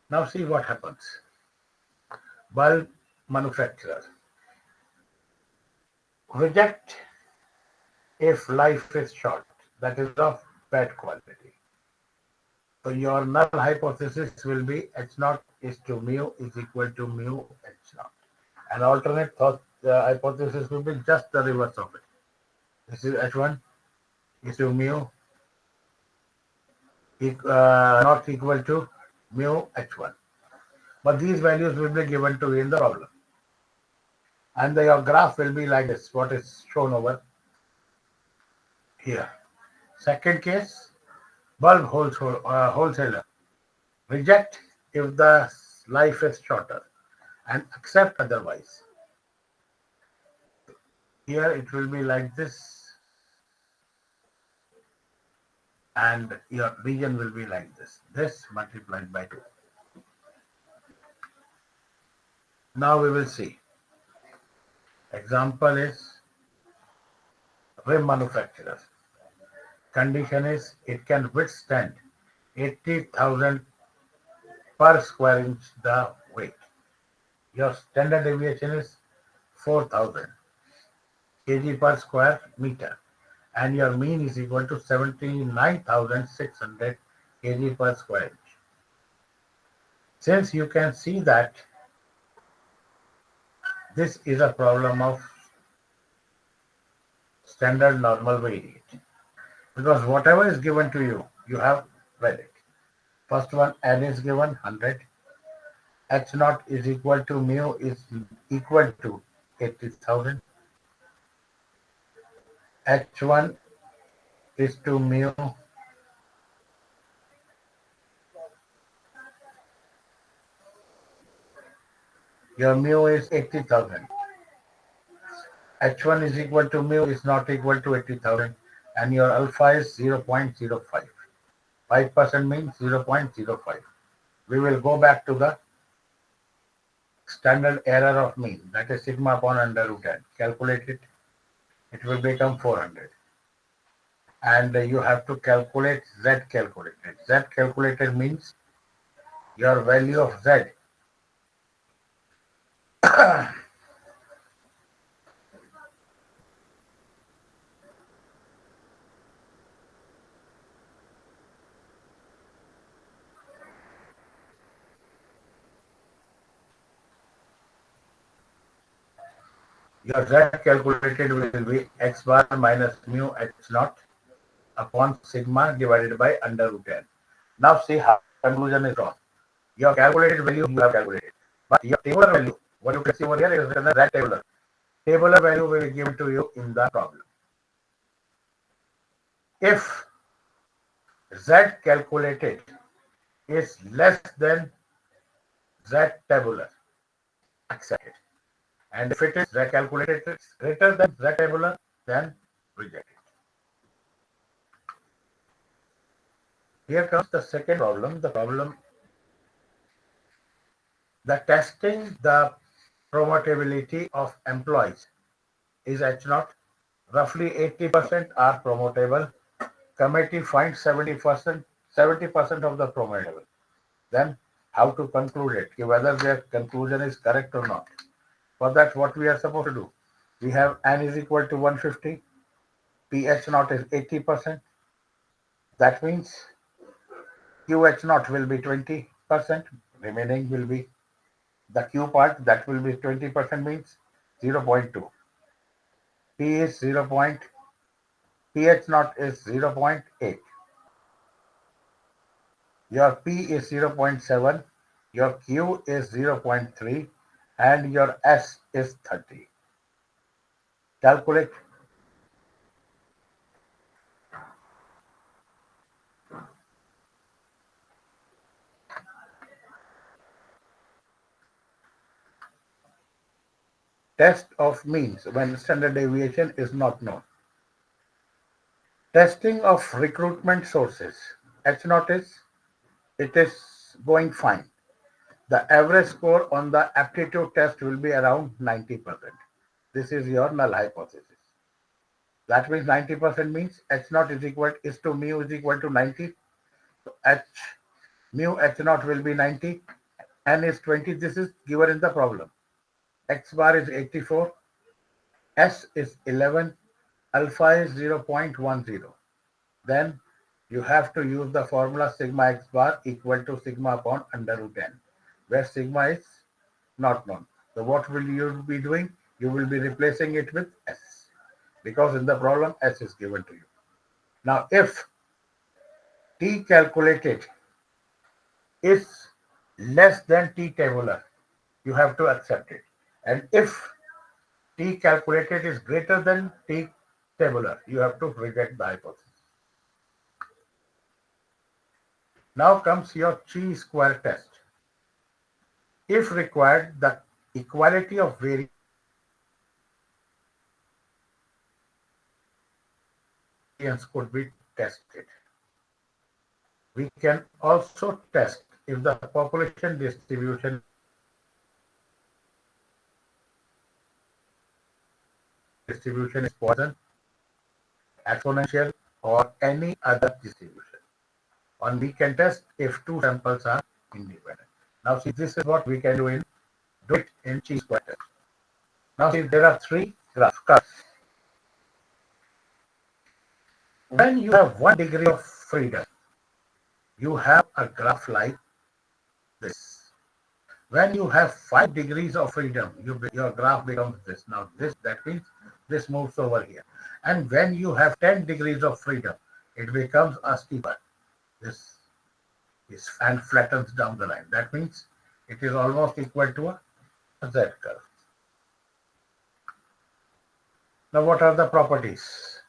Now see what happens. Bulb manufacturer reject if life is short, that is of bad quality. So your null hypothesis will be H naught is to mu is equal to mu H naught. An alternate hypothesis will be just the reverse of it. This is H1 is to mu not equal to mu H1. But these values will be given to you in the problem. And your graph will be like this, what is shown over here. Second case, bulb wholesaler reject if the life is shorter and accept otherwise. Here it will be like this and your region will be like this multiplied by 2. Now we will see. Example is rim manufacturer. Condition is it can withstand 80,000 per square inch the weight. Your standard deviation is 4,000 kg per square meter and your mean is equal to 79,600 kg per square inch. Since you can see that this is a problem of standard normal variate because whatever is given to you, you have read it. First one, N is given 100. H naught is equal to mu is equal to 80,000. H1 is to mu your mu is 80,000. H1 is equal to mu is not equal to 80,000 and your alpha is 0.05. 5% means 0.05. We will go back to the standard error of mean, that is sigma upon under root n. Calculate it. It will become 400. And you have to calculate Z calculated. Z calculated means your value of Z Your Z calculated will be x bar minus mu h naught upon sigma divided by under root n. Now see how conclusion is drawn. Your calculated value you have calculated, but your tabular value, what you can see over here is written as Z tabular. Tabular value will be given to you in the problem. If Z calculated is less than Z tabular, accept it. And if it is Z calculated is greater than Z tabular, then reject it. Here comes the second problem. The testing the promotability of employees is H naught. Roughly 80% are promotable. Committee finds 70% of the promotable. Then how to conclude it? Whether their conclusion is correct or not. For that, what we are supposed to do? We have n is equal to 150. PH naught is 80%. That means QH naught will be 20%. Remaining will be the Q part, that will be 20% means 0.2. P is 0. PH naught is 0.8. Your P is 0.7. Your Q is 0.3 and your S is 30. Calculate. Test of means when standard deviation is not known. Testing of recruitment sources. H naught is, it is going fine. The average score on the aptitude test will be around 90%. This is your null hypothesis. That means 90% means H naught is equal is to mu is equal to 90. So mu H naught will be 90. N is 20. This is given in the problem. X bar is 84. S is 11. Alpha is 0.10. Then you have to use the formula sigma x bar equal to sigma upon under root n, where sigma is not known. So what will you be doing? You will be replacing it with S, because in the problem S is given to you. Now if T calculated is less than T tabular, you have to accept it. And if T calculated is greater than T tabular, you have to reject the hypothesis. Now comes your chi-square test. If required, the equality of variance could be tested. We can also test if the population distribution is Poisson, exponential, or any other distribution. And we can test if two samples are independent. Now see, this is what we can do it in chi-square test. Now see, there are three graphs. When you have 1 degree of freedom, you have a graph like this. When you have 5 degrees of freedom, your graph becomes this. Now that means this moves over here. And when you have 10 degrees of freedom, it becomes a steeper. This is and flattens down the line. That means it is almost equal to a Z curve. Now what are the properties?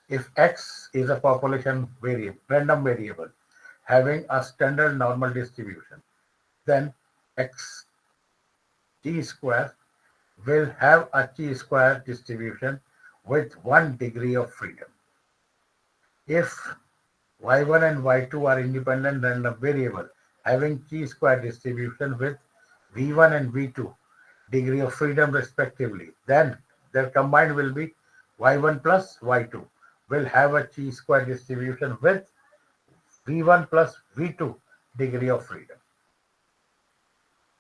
If X is a population variable, random variable, having a standard normal distribution, then X chi square will have a chi square distribution with 1 degree of freedom. If y1 and y2 are independent random variable having chi square distribution with v1 and v2 degree of freedom respectively, then their combined will be y1 plus y2 will have a chi square distribution with v1 plus v2 degree of freedom.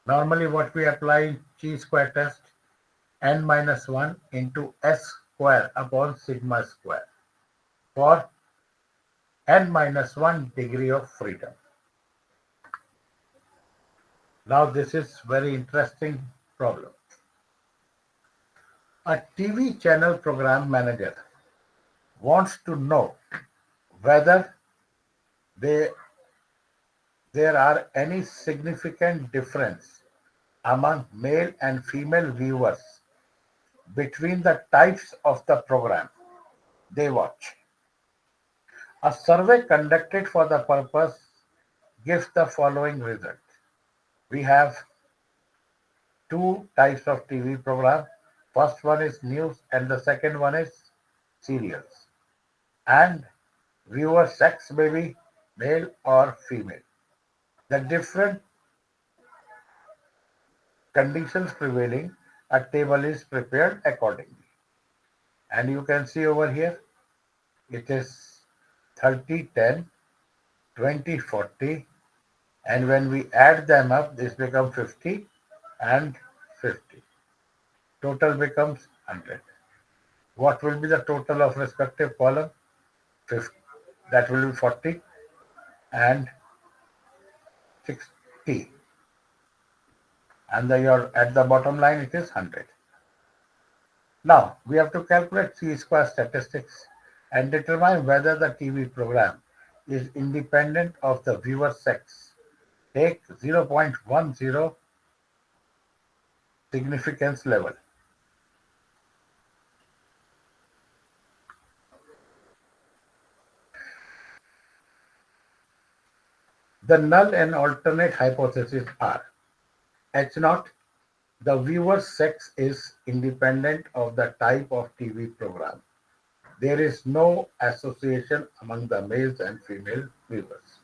Normally what we apply in chi square test, n minus 1 into s square upon sigma square for n minus 1 degree of freedom. Now this is very interesting problem. A TV channel program manager wants to know whether they, there are any significant difference among male and female viewers between the types of the program they watch. A survey conducted for the purpose gives the following result. We have two types of TV program. First one is news and the second one is serials. And viewer sex may be male or female. The different conditions prevailing, a table is prepared accordingly. And you can see over here, it is 30, 10, 20, 40, and when we add them up, this becomes 50 and 50. Total becomes 100. What will be the total of respective column? 50. That will be 40 and 60. And at the bottom line, it is 100. Now, we have to calculate chi-square statistics and determine whether the TV program is independent of the viewer sex. Take 0.10 significance level. The null and alternate hypotheses are H0, the viewer's sex is independent of the type of TV program. There is no association among the males and female viewers.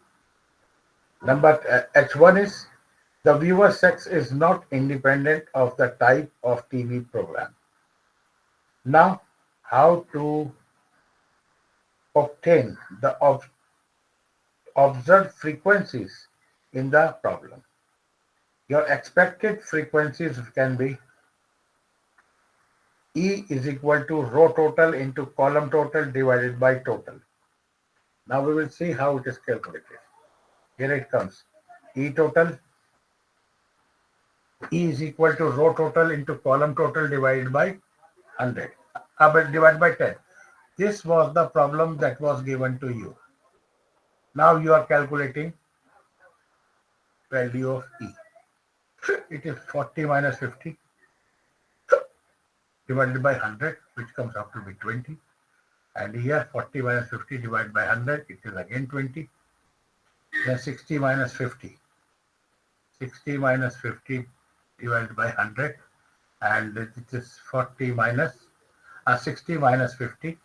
Number H1 is the viewer sex is not independent of the type of TV program. Now, how to obtain the observed frequencies in the problem? Your expected frequencies can be E is equal to row total into column total divided by total. Now we will see how it is calculated. Here it comes. E total. E is equal to row total into column total divided by 100. Divided by 10. This was the problem that was given to you. Now you are calculating value of E. It is 40 minus 50 divided by 100, which comes out to be 20. And here 40 minus 50 divided by 100, it is again 20. Then 60 minus 50. 60 minus 50 divided by 100, and it is 40 minus 60 minus 50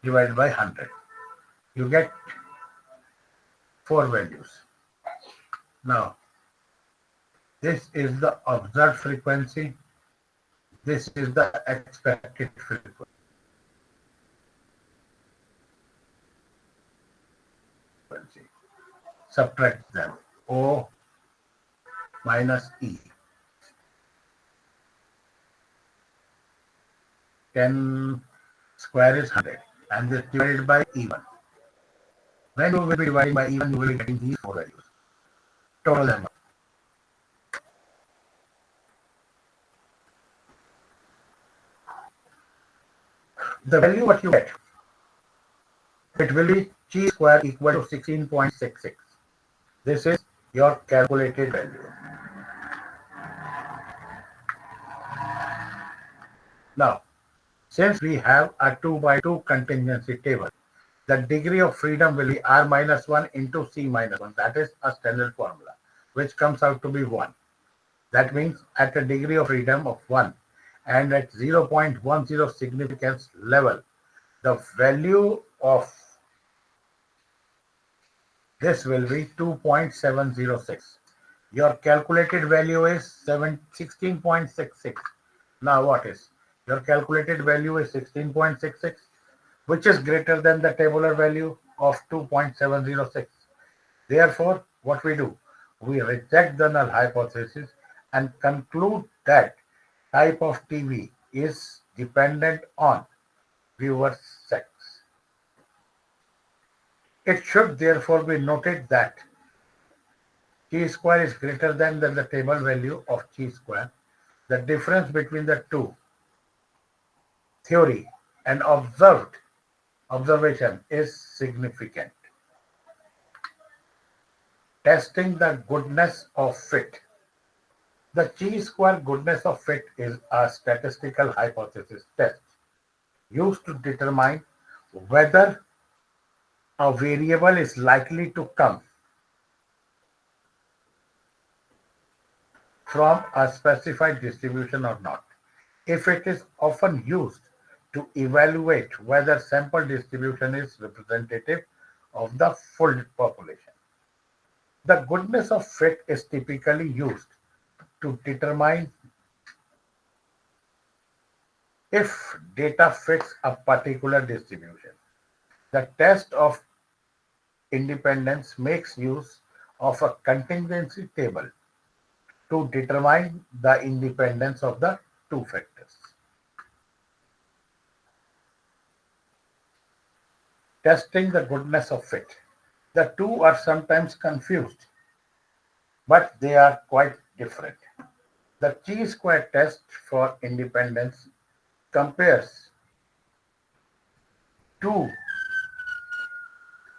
divided by 100. You get 4 values. Now, this is the observed frequency. This is the expected frequency. Subtract them. O minus E. 10 square is 100 and this divided by E1. When you will be dividing by E1, you will be getting these 4 values. Total them up. The value what you get, it will be chi square equal to 16.66. This is your calculated value. Now, since we have a 2 by 2 contingency table, the degree of freedom will be R minus 1 into C minus 1. That is a standard formula, which comes out to be 1. That means at a degree of freedom of 1 and at 0.10 significance level, the value of this will be 2.706. Your calculated value is 16.66. Now what is? Your calculated value is 16.66, which is greater than the tabular value of 2.706. Therefore, what we do? We reject the null hypothesis and conclude that type of TV is dependent on viewer sex. It should therefore be noted that chi square is greater than the table value of chi square. The difference between the two theory and observed observation is significant. Testing the goodness of fit. The chi-square goodness of fit is a statistical hypothesis test used to determine whether a variable is likely to come from a specified distribution or not. If it is often used to evaluate whether sample distribution is representative of the full population. The goodness of fit is typically used to determine if data fits a particular distribution. The test of independence makes use of a contingency table to determine the independence of the two factors. Testing the goodness of fit. The two are sometimes confused, but they are quite different. The chi-square test for independence compares two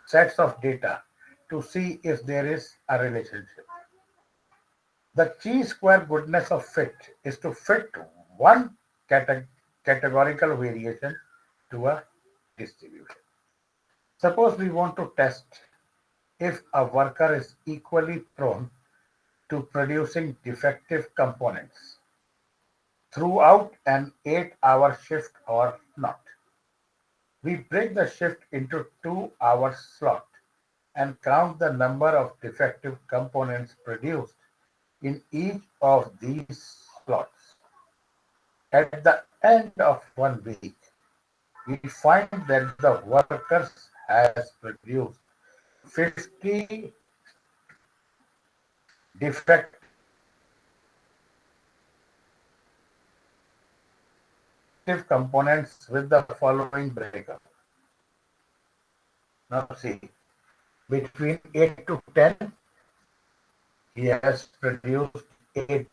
sets of data to see if there is a relationship. The chi-square goodness of fit is to fit one categorical variation to a distribution. Suppose we want to test if a worker is equally prone to producing defective components throughout an 8-hour shift or not. We break the shift into 2-hour slot and count the number of defective components produced in each of these slots. At the end of 1 week, we find that the workers has produced 50 defective components with the following breakup. Now see, between 8 to 10, he has produced 8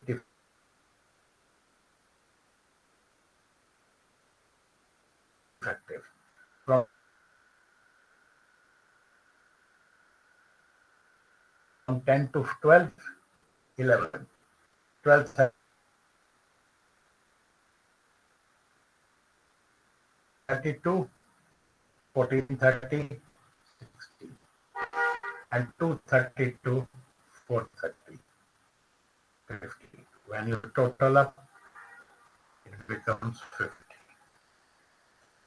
defective. From 10 to 12, 11. 12, 32, 14, 30, 16, and 232, 430, 50. When you total up, it becomes 50.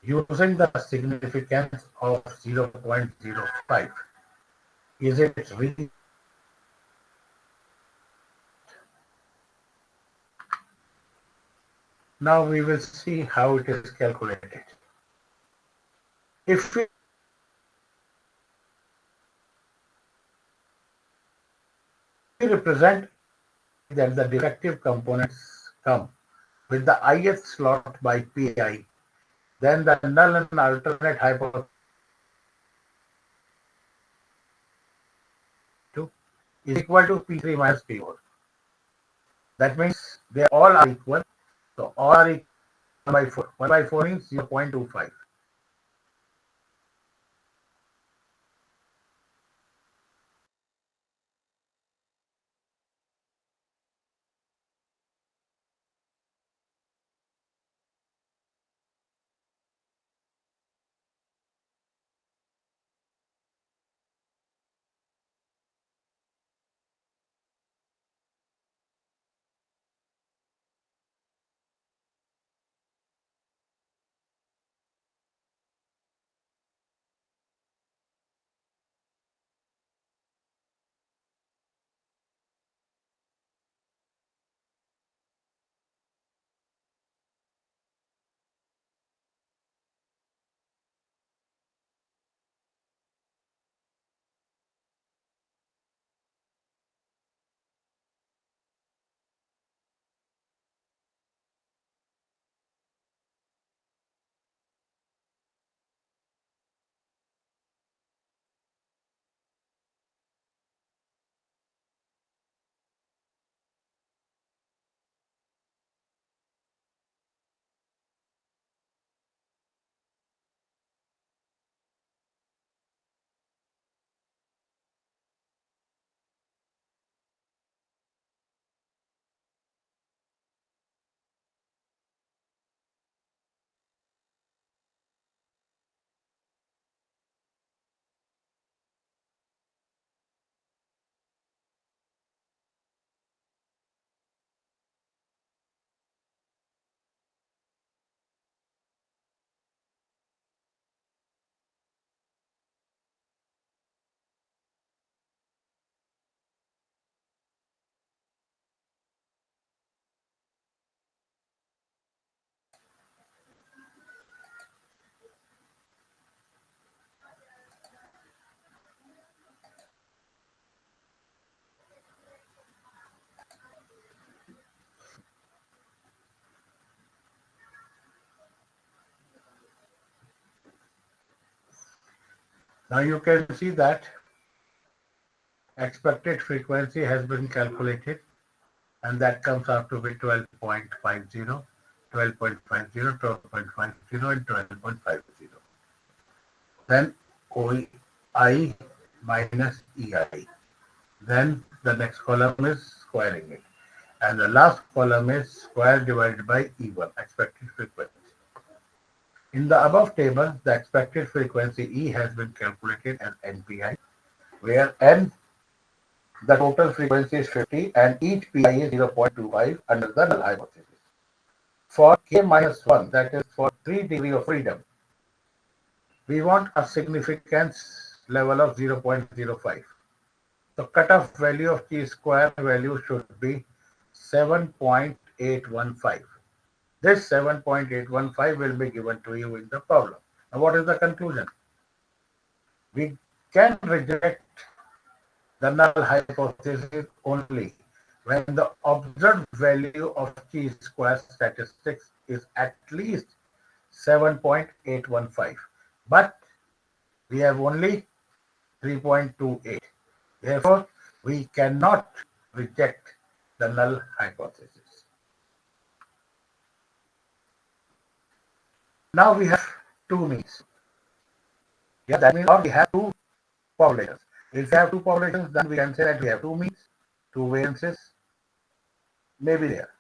Using the significance of 0.05, is it really? Now we will see how it is calculated. If we represent that the defective components come with the ith slot by Pi, then the null and alternate hypothesis is equal to P3 minus P4. That means they all are equal. So all are equal 1 by 4. 1 by 4 means 0.25. Now you can see that expected frequency has been calculated, and that comes out to be 12.50, 12.50, 12.50, and 12.50. Then OI minus EI. Then the next column is squaring it. And the last column is square divided by E1, expected frequency. In the above table, the expected frequency E has been calculated as NPI, where N, the total frequency is 50, and each PI is 0.25 under the null hypothesis. For K minus 1, that is for 3 degree of freedom, we want a significance level of 0.05. The cutoff value of chi-square value should be 7.815. This 7.815 will be given to you in the problem. Now, what is the conclusion? We can reject the null hypothesis only when the observed value of chi-square statistics is at least 7.815. But we have only 3.28. Therefore, we cannot reject the null hypothesis. Now we have two means. Yeah, that means or we have two populations. If we have two populations, then we can say that we have two means, two variances may be there.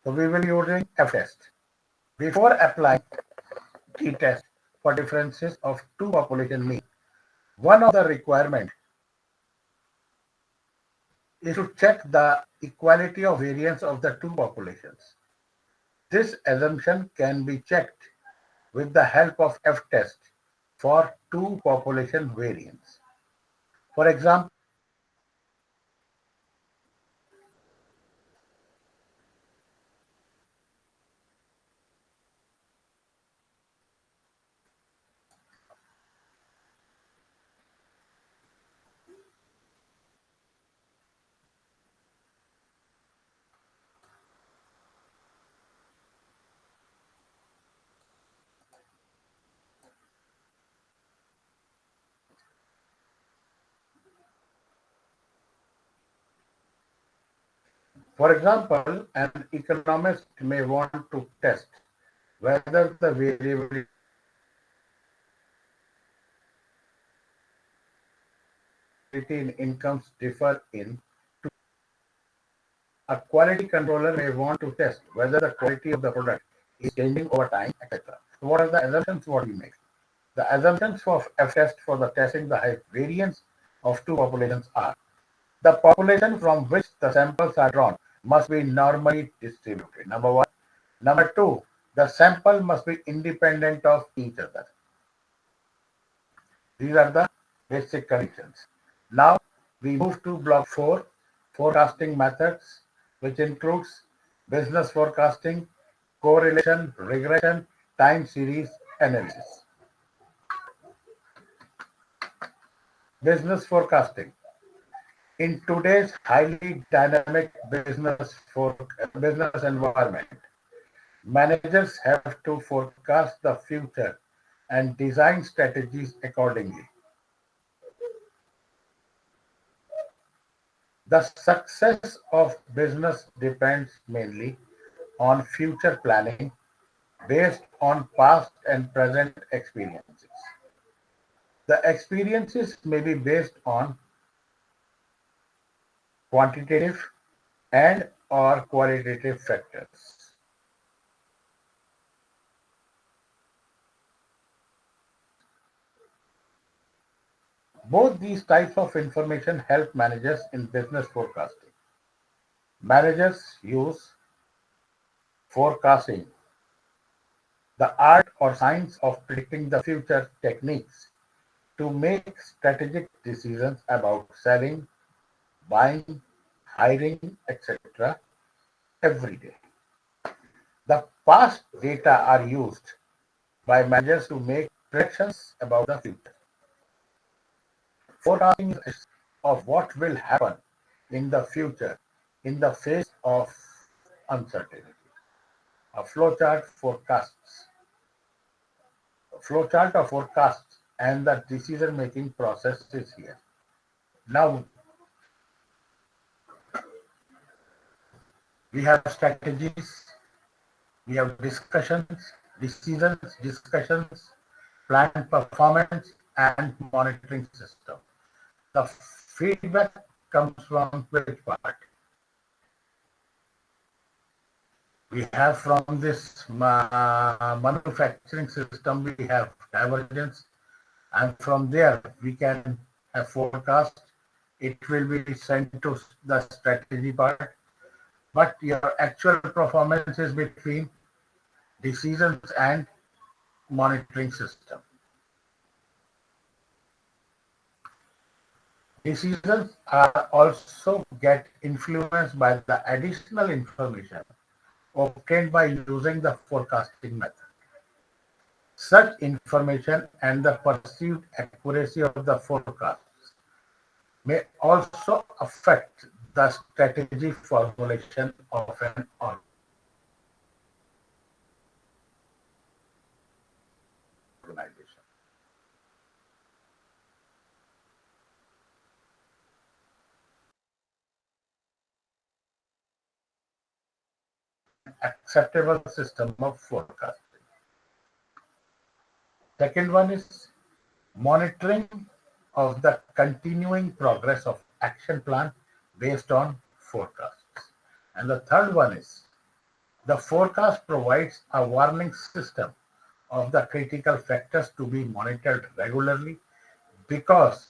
So we will be using F-test. Before applying t-test for differences of two population mean, one of the requirements is to check the equality of variance of the two populations. This assumption can be checked with the help of F-test for two population variance. For example, an economist may want to test whether the variability in incomes differ in two. A quality controller may want to test whether the quality of the product is changing over time, etc. So what are the assumptions what we make? The assumptions for F-test for the testing the variance of two populations are: the population from which the samples are drawn must be normally distributed. Number one. Number two, the sample must be independent of each other. These are the basic conditions. Now we move to block 4, forecasting methods, which includes business forecasting, correlation, regression, time series analysis. Business forecasting. In today's highly dynamic business environment, managers have to forecast the future and design strategies accordingly. The success of business depends mainly on future planning based on past and present experiences. The experiences may be based on quantitative and or qualitative factors. Both these types of information help managers in business forecasting. Managers use forecasting, the art or science of predicting the future techniques, to make strategic decisions about selling, buying, hiring, etc. every day. The past data are used by managers to make predictions about the future. Forecasting is of what will happen in the future in the face of uncertainty. A flowchart of forecasts and the decision making process is here. Now we have strategies, we have discussions, plan performance, and monitoring system. The feedback comes from which part? We have from this manufacturing system, we have divergence, and from there we can have forecast. It will be sent to the strategy part, but your actual performance is between decisions and monitoring system. Decisions are also get influenced by the additional information obtained by using the forecasting method. Such information and the perceived accuracy of the forecasts may also affect the strategy formulation of an organization. Acceptable system of forecasting. Second one is monitoring of the continuing progress of action plan based on forecasts. And the third one is the forecast provides a warning system of the critical factors to be monitored regularly because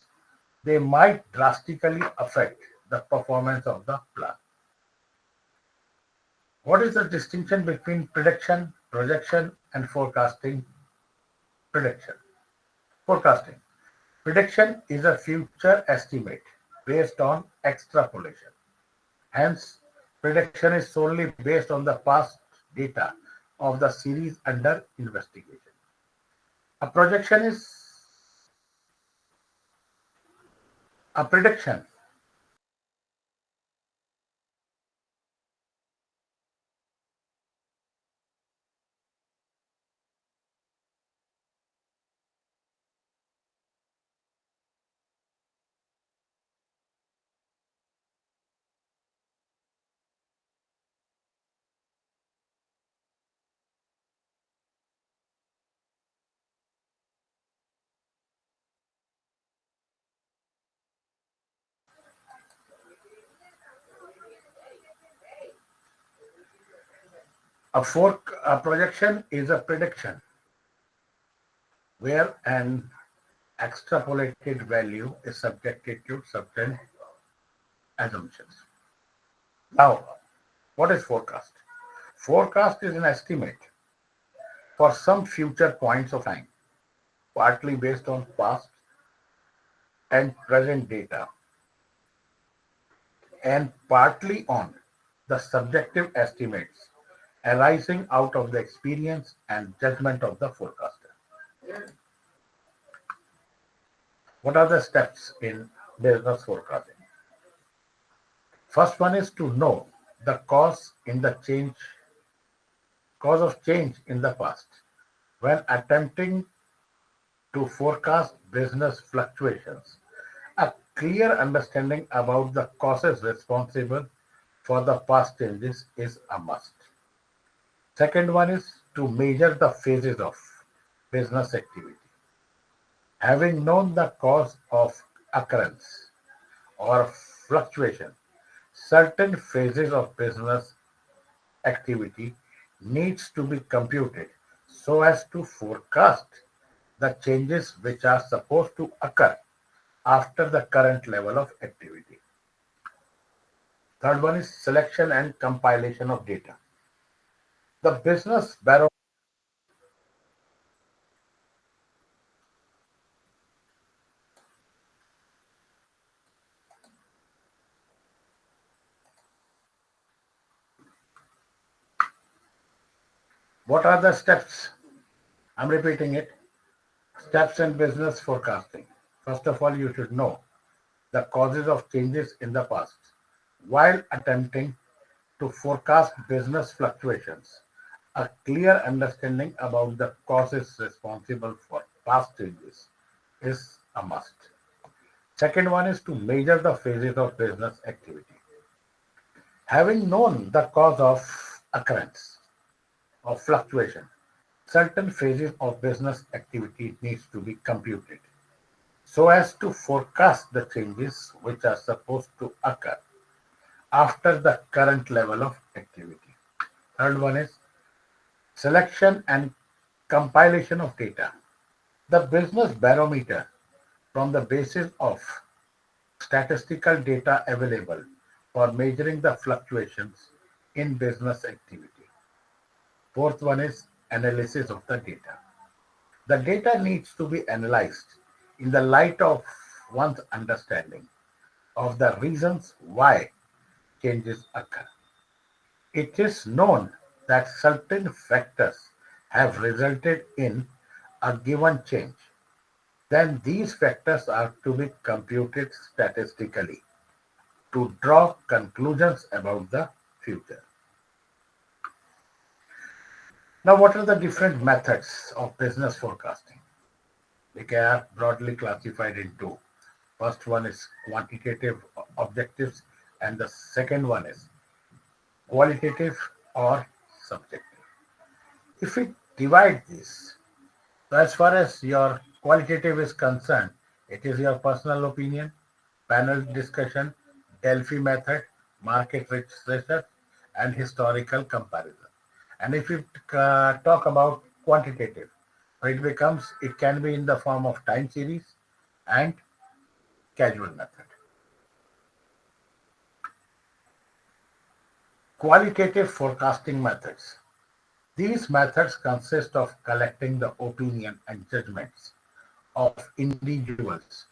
they might drastically affect the performance of the plan. What is the distinction between prediction, projection, and forecasting? Prediction. Forecasting. Prediction is a future estimate based on extrapolation. Hence, prediction is solely based on the past data of the series under investigation. A projection is a prediction. A projection is a prediction where an extrapolated value is subjected to certain assumptions. Now, what is forecast? Forecast is an estimate for some future points of time, partly based on past and present data, and partly on the subjective estimates arising out of the experience and judgment of the forecaster. What are the steps in business forecasting? First one is to know the cause of change in the past. When attempting to forecast business fluctuations, a clear understanding about the causes responsible for the past changes is a must. Second one is to measure the phases of business activity. Having known the cause of occurrence or fluctuation, certain phases of business activity needs to be computed so as to forecast the changes which are supposed to occur after the current level of activity. Third one is selection and compilation of data. The business barometer. What are the steps? I'm repeating it. Steps in business forecasting. First of all, you should know the causes of changes in the past. While attempting to forecast business fluctuations, a clear understanding about the causes responsible for past changes is a must. Second one is to measure the phases of business activity. Having known the cause of occurrence of fluctuation, certain phases of business activity needs to be computed so as to forecast the changes which are supposed to occur after the current level of activity. Third one is selection and compilation of data. The business barometer from the basis of statistical data available for measuring the fluctuations in business activity. Fourth one is analysis of the data. The data needs to be analyzed in the light of one's understanding of the reasons why changes occur. It is known that certain factors have resulted in a given change. Then these factors are to be computed statistically to draw conclusions about the future. Now, what are the different methods of business forecasting? They are broadly classified in two. First one is quantitative objectives, and the second one is qualitative or subjective. If we divide this, so as far as your qualitative is concerned, it is your personal opinion, panel discussion, Delphi method, market research, and historical comparison. And if you talk about quantitative, so it can be in the form of time series and casual method. Qualitative forecasting methods. These methods consist of collecting the opinion and judgments of individuals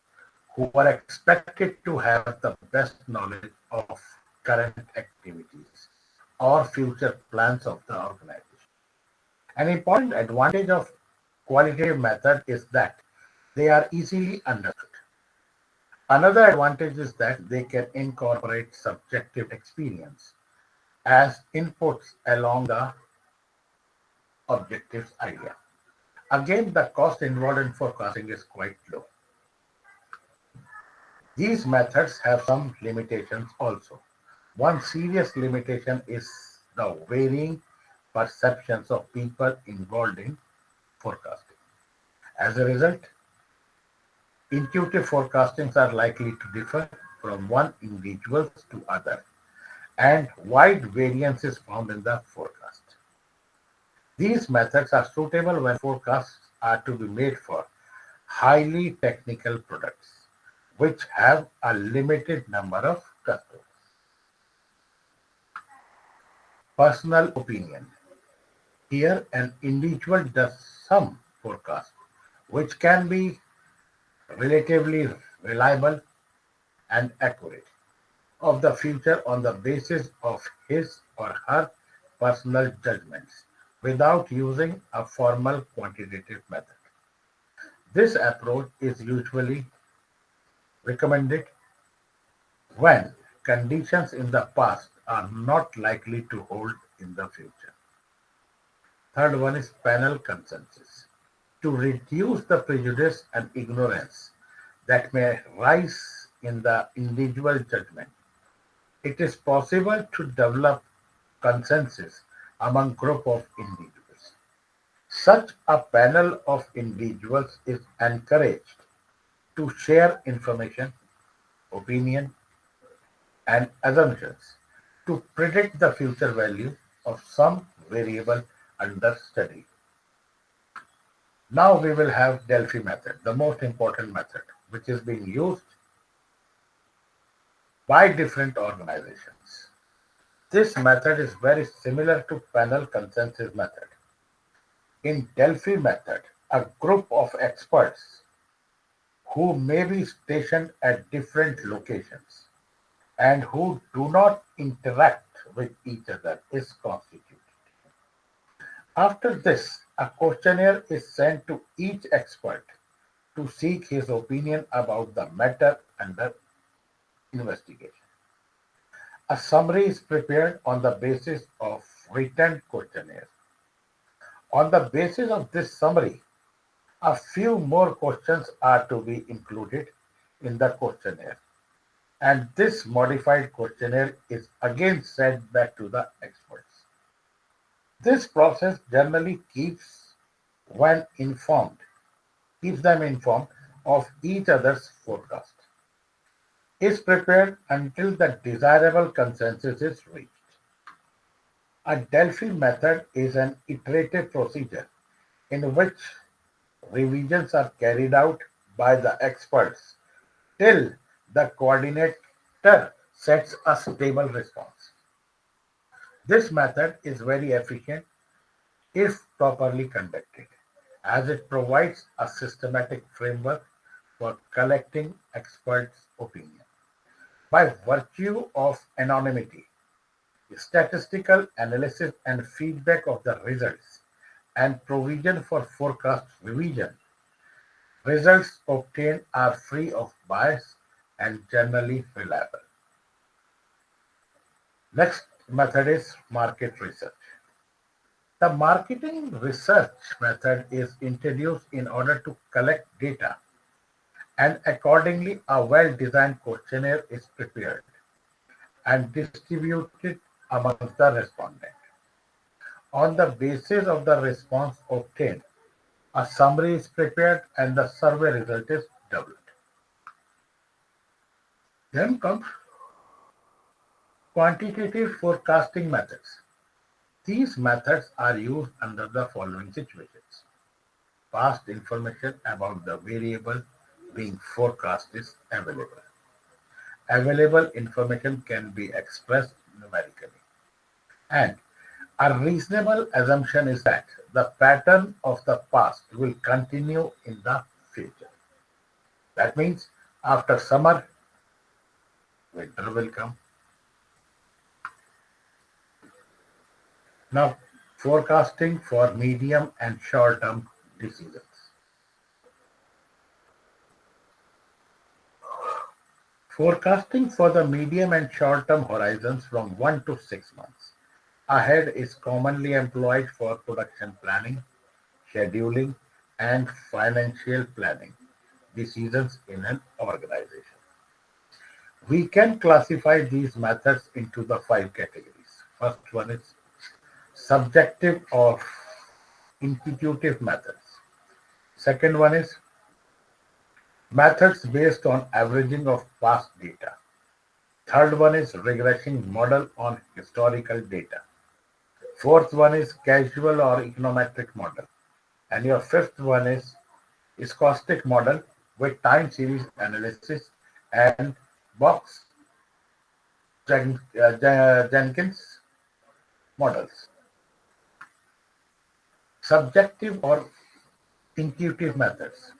who are expected to have the best knowledge of current activities or future plans of the organization. An important advantage of qualitative method is that they are easily understood. Another advantage is that they can incorporate subjective experience as inputs along the objectives idea. Again, the cost involved in forecasting is quite low. These methods have some limitations also. One serious limitation is the varying perceptions of people involved in forecasting. As a result, intuitive forecastings are likely to differ from one individual to other, and wide variance is found in the forecast. These methods are suitable when forecasts are to be made for highly technical products, which have a limited number of customers. Personal opinion. Here, an individual does some forecast, which can be relatively reliable and accurate of the future on the basis of his or her personal judgments without using a formal quantitative method. This approach is usually recommended when conditions in the past are not likely to hold in the future. Third one is panel consensus. To reduce the prejudice and ignorance that may rise in the individual judgment, it is possible to develop consensus among group of individuals. Such a panel of individuals is encouraged to share information, opinion, and assumptions to predict the future value of some variable under study. Now we will have Delphi method, the most important method, which is being used by different organizations. This method is very similar to panel consensus method. In Delphi method, a group of experts who may be stationed at different locations and who do not interact with each other is constituted. After this, a questionnaire is sent to each expert to seek his opinion about the matter under investigation. A summary is prepared on the basis of written questionnaire. On the basis of this summary, A few more questions are to be included in the questionnaire, and this modified questionnaire is again sent back to the experts. This process generally when informed, keeps them informed of each other's forecast, is prepared until the desirable consensus is reached. A Delphi method is an iterative procedure in which revisions are carried out by the experts till the coordinator sets a stable response. This method is very efficient if properly conducted, as it provides a systematic framework for collecting experts' opinion. By virtue of anonymity, statistical analysis and feedback of the results, and provision for forecast revision, results obtained are free of bias and generally reliable. Next method is market research. The marketing research method is introduced in order to collect data, and accordingly, a well designed questionnaire is prepared and distributed amongst the respondents. On the basis of the response obtained, a summary is prepared and the survey result is developed. Then comes quantitative forecasting methods. These methods are used under the following situations. Past information about the variable being forecast is available. Available information can be expressed numerically. And a reasonable assumption is that the pattern of the past will continue in the future. That means after summer, winter will come. Now, forecasting for medium and short term decisions. Forecasting for the medium and short term horizons from 1 to 6 months ahead is commonly employed for production planning, scheduling, and financial planning decisions in an organization. We can classify these methods into the five categories. First one is subjective or intuitive methods. Second one is methods based on averaging of past data. Third one is regression model on historical data. Fourth one is casual or econometric model. And your fifth one is stochastic model with time series analysis and box Jenkins models. Subjective or intuitive methods.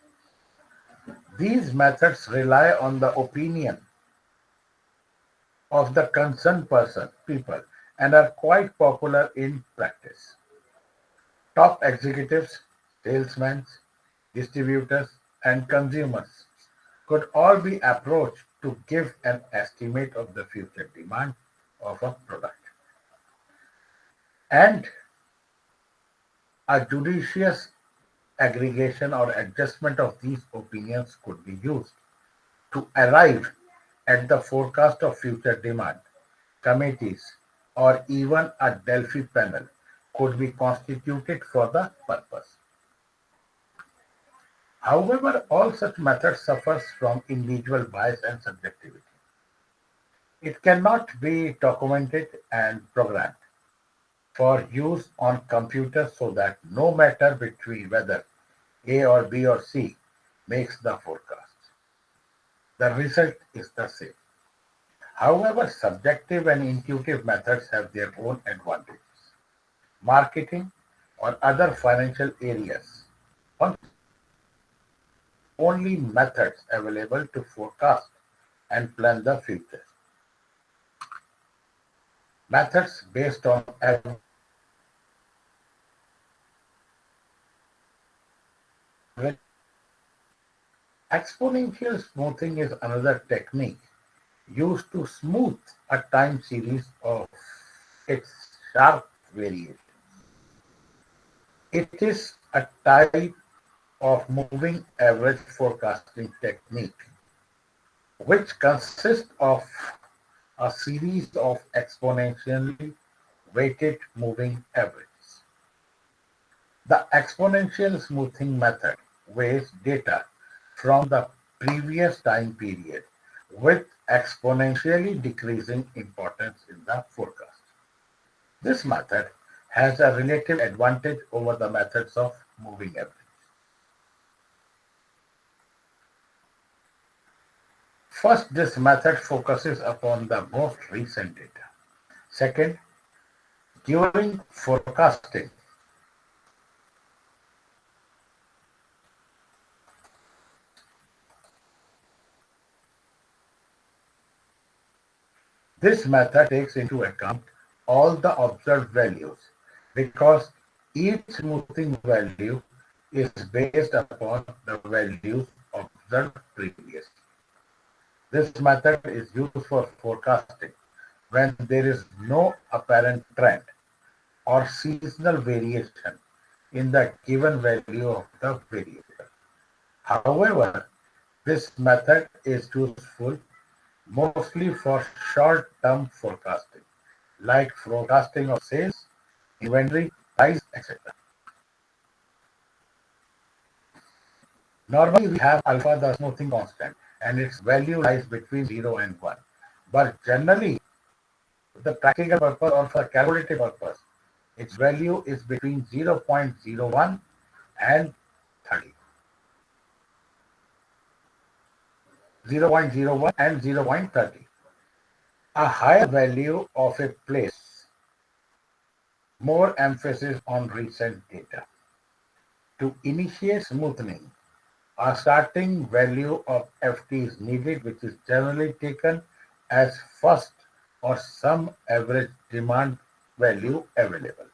These methods rely on the opinion of the concerned people, and are quite popular in practice. Top executives, salesmen, distributors, and consumers could all be approached to give an estimate of the future demand of a product. And a judicious aggregation or adjustment of these opinions could be used to arrive at the forecast of future demand. Committees or even a Delphi panel could be constituted for the purpose. However, all such methods suffers from individual bias and subjectivity. It cannot be documented and programmed for use on computers so that no matter between whether A or B or C makes the forecast. The result is the same. However, subjective and intuitive methods have their own advantages. Marketing or other financial areas only methods available to forecast and plan the future. Methods based on exponential smoothing is another technique used to smooth a time series of its sharp variation. It is a type of moving average forecasting technique, which consists of a series of exponentially weighted moving averages. The exponential smoothing method weighs data from the previous time period with exponentially decreasing importance in the forecast. This method has a relative advantage over the methods of moving average. First, this method focuses upon the most recent data. Second, during forecasting, this method takes into account all the observed values because each smoothing value is based upon the values observed previously. This method is used for forecasting when there is no apparent trend or seasonal variation in the given value of the variable. However, this method is useful mostly for short-term forecasting, like forecasting of sales, inventory, price, etc. Normally, we have alpha, the smoothing constant, and its value lies between 0 and 1. But generally, for the practical purpose or for calculative purpose, its value is between 0.01 and 30. 0.01 and 0.30. A higher value of a place more emphasis on recent data. To initiate smoothing, a starting value of FT is needed, which is generally taken as first or some average demand value available.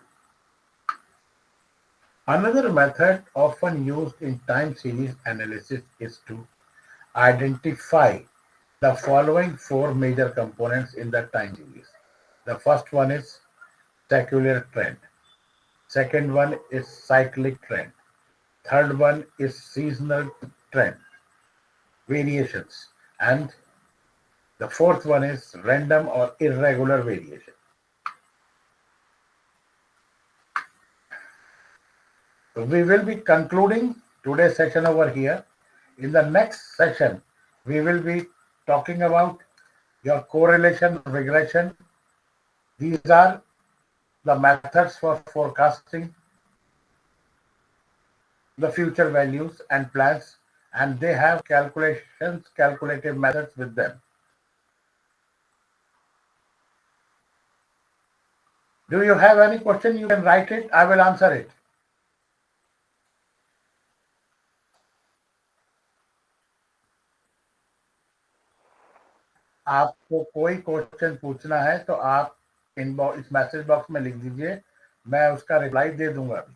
Another method often used in time series analysis is to identify the following four major components in the time series. The first one is secular trend. Second one is cyclic trend. Third one is seasonal trend variations. And the fourth one is random or irregular variation. So we will be concluding today's session over here. In the next session, we will be talking about your correlation regression. These are the methods for forecasting the future values and plans, and they have calculative methods with them. Do you have any question? You can write it. I will answer it. आपको कोई question पूछना है तो आप इस message box में लिख दीजिए, मैं उसका रिप्लाई दे दूंगा अभी.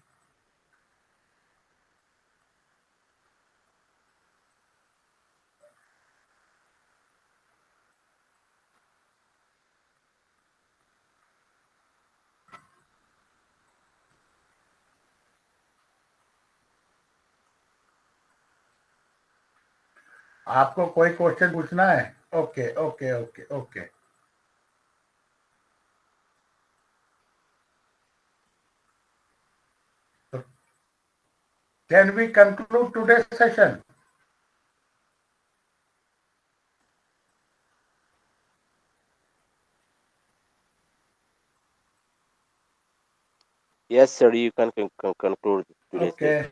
आपको कोई क्वेश्चन पूछना है? Okay okay okay okay. Can we conclude today's session? Yes, sir. You can conclude today's session. Okay.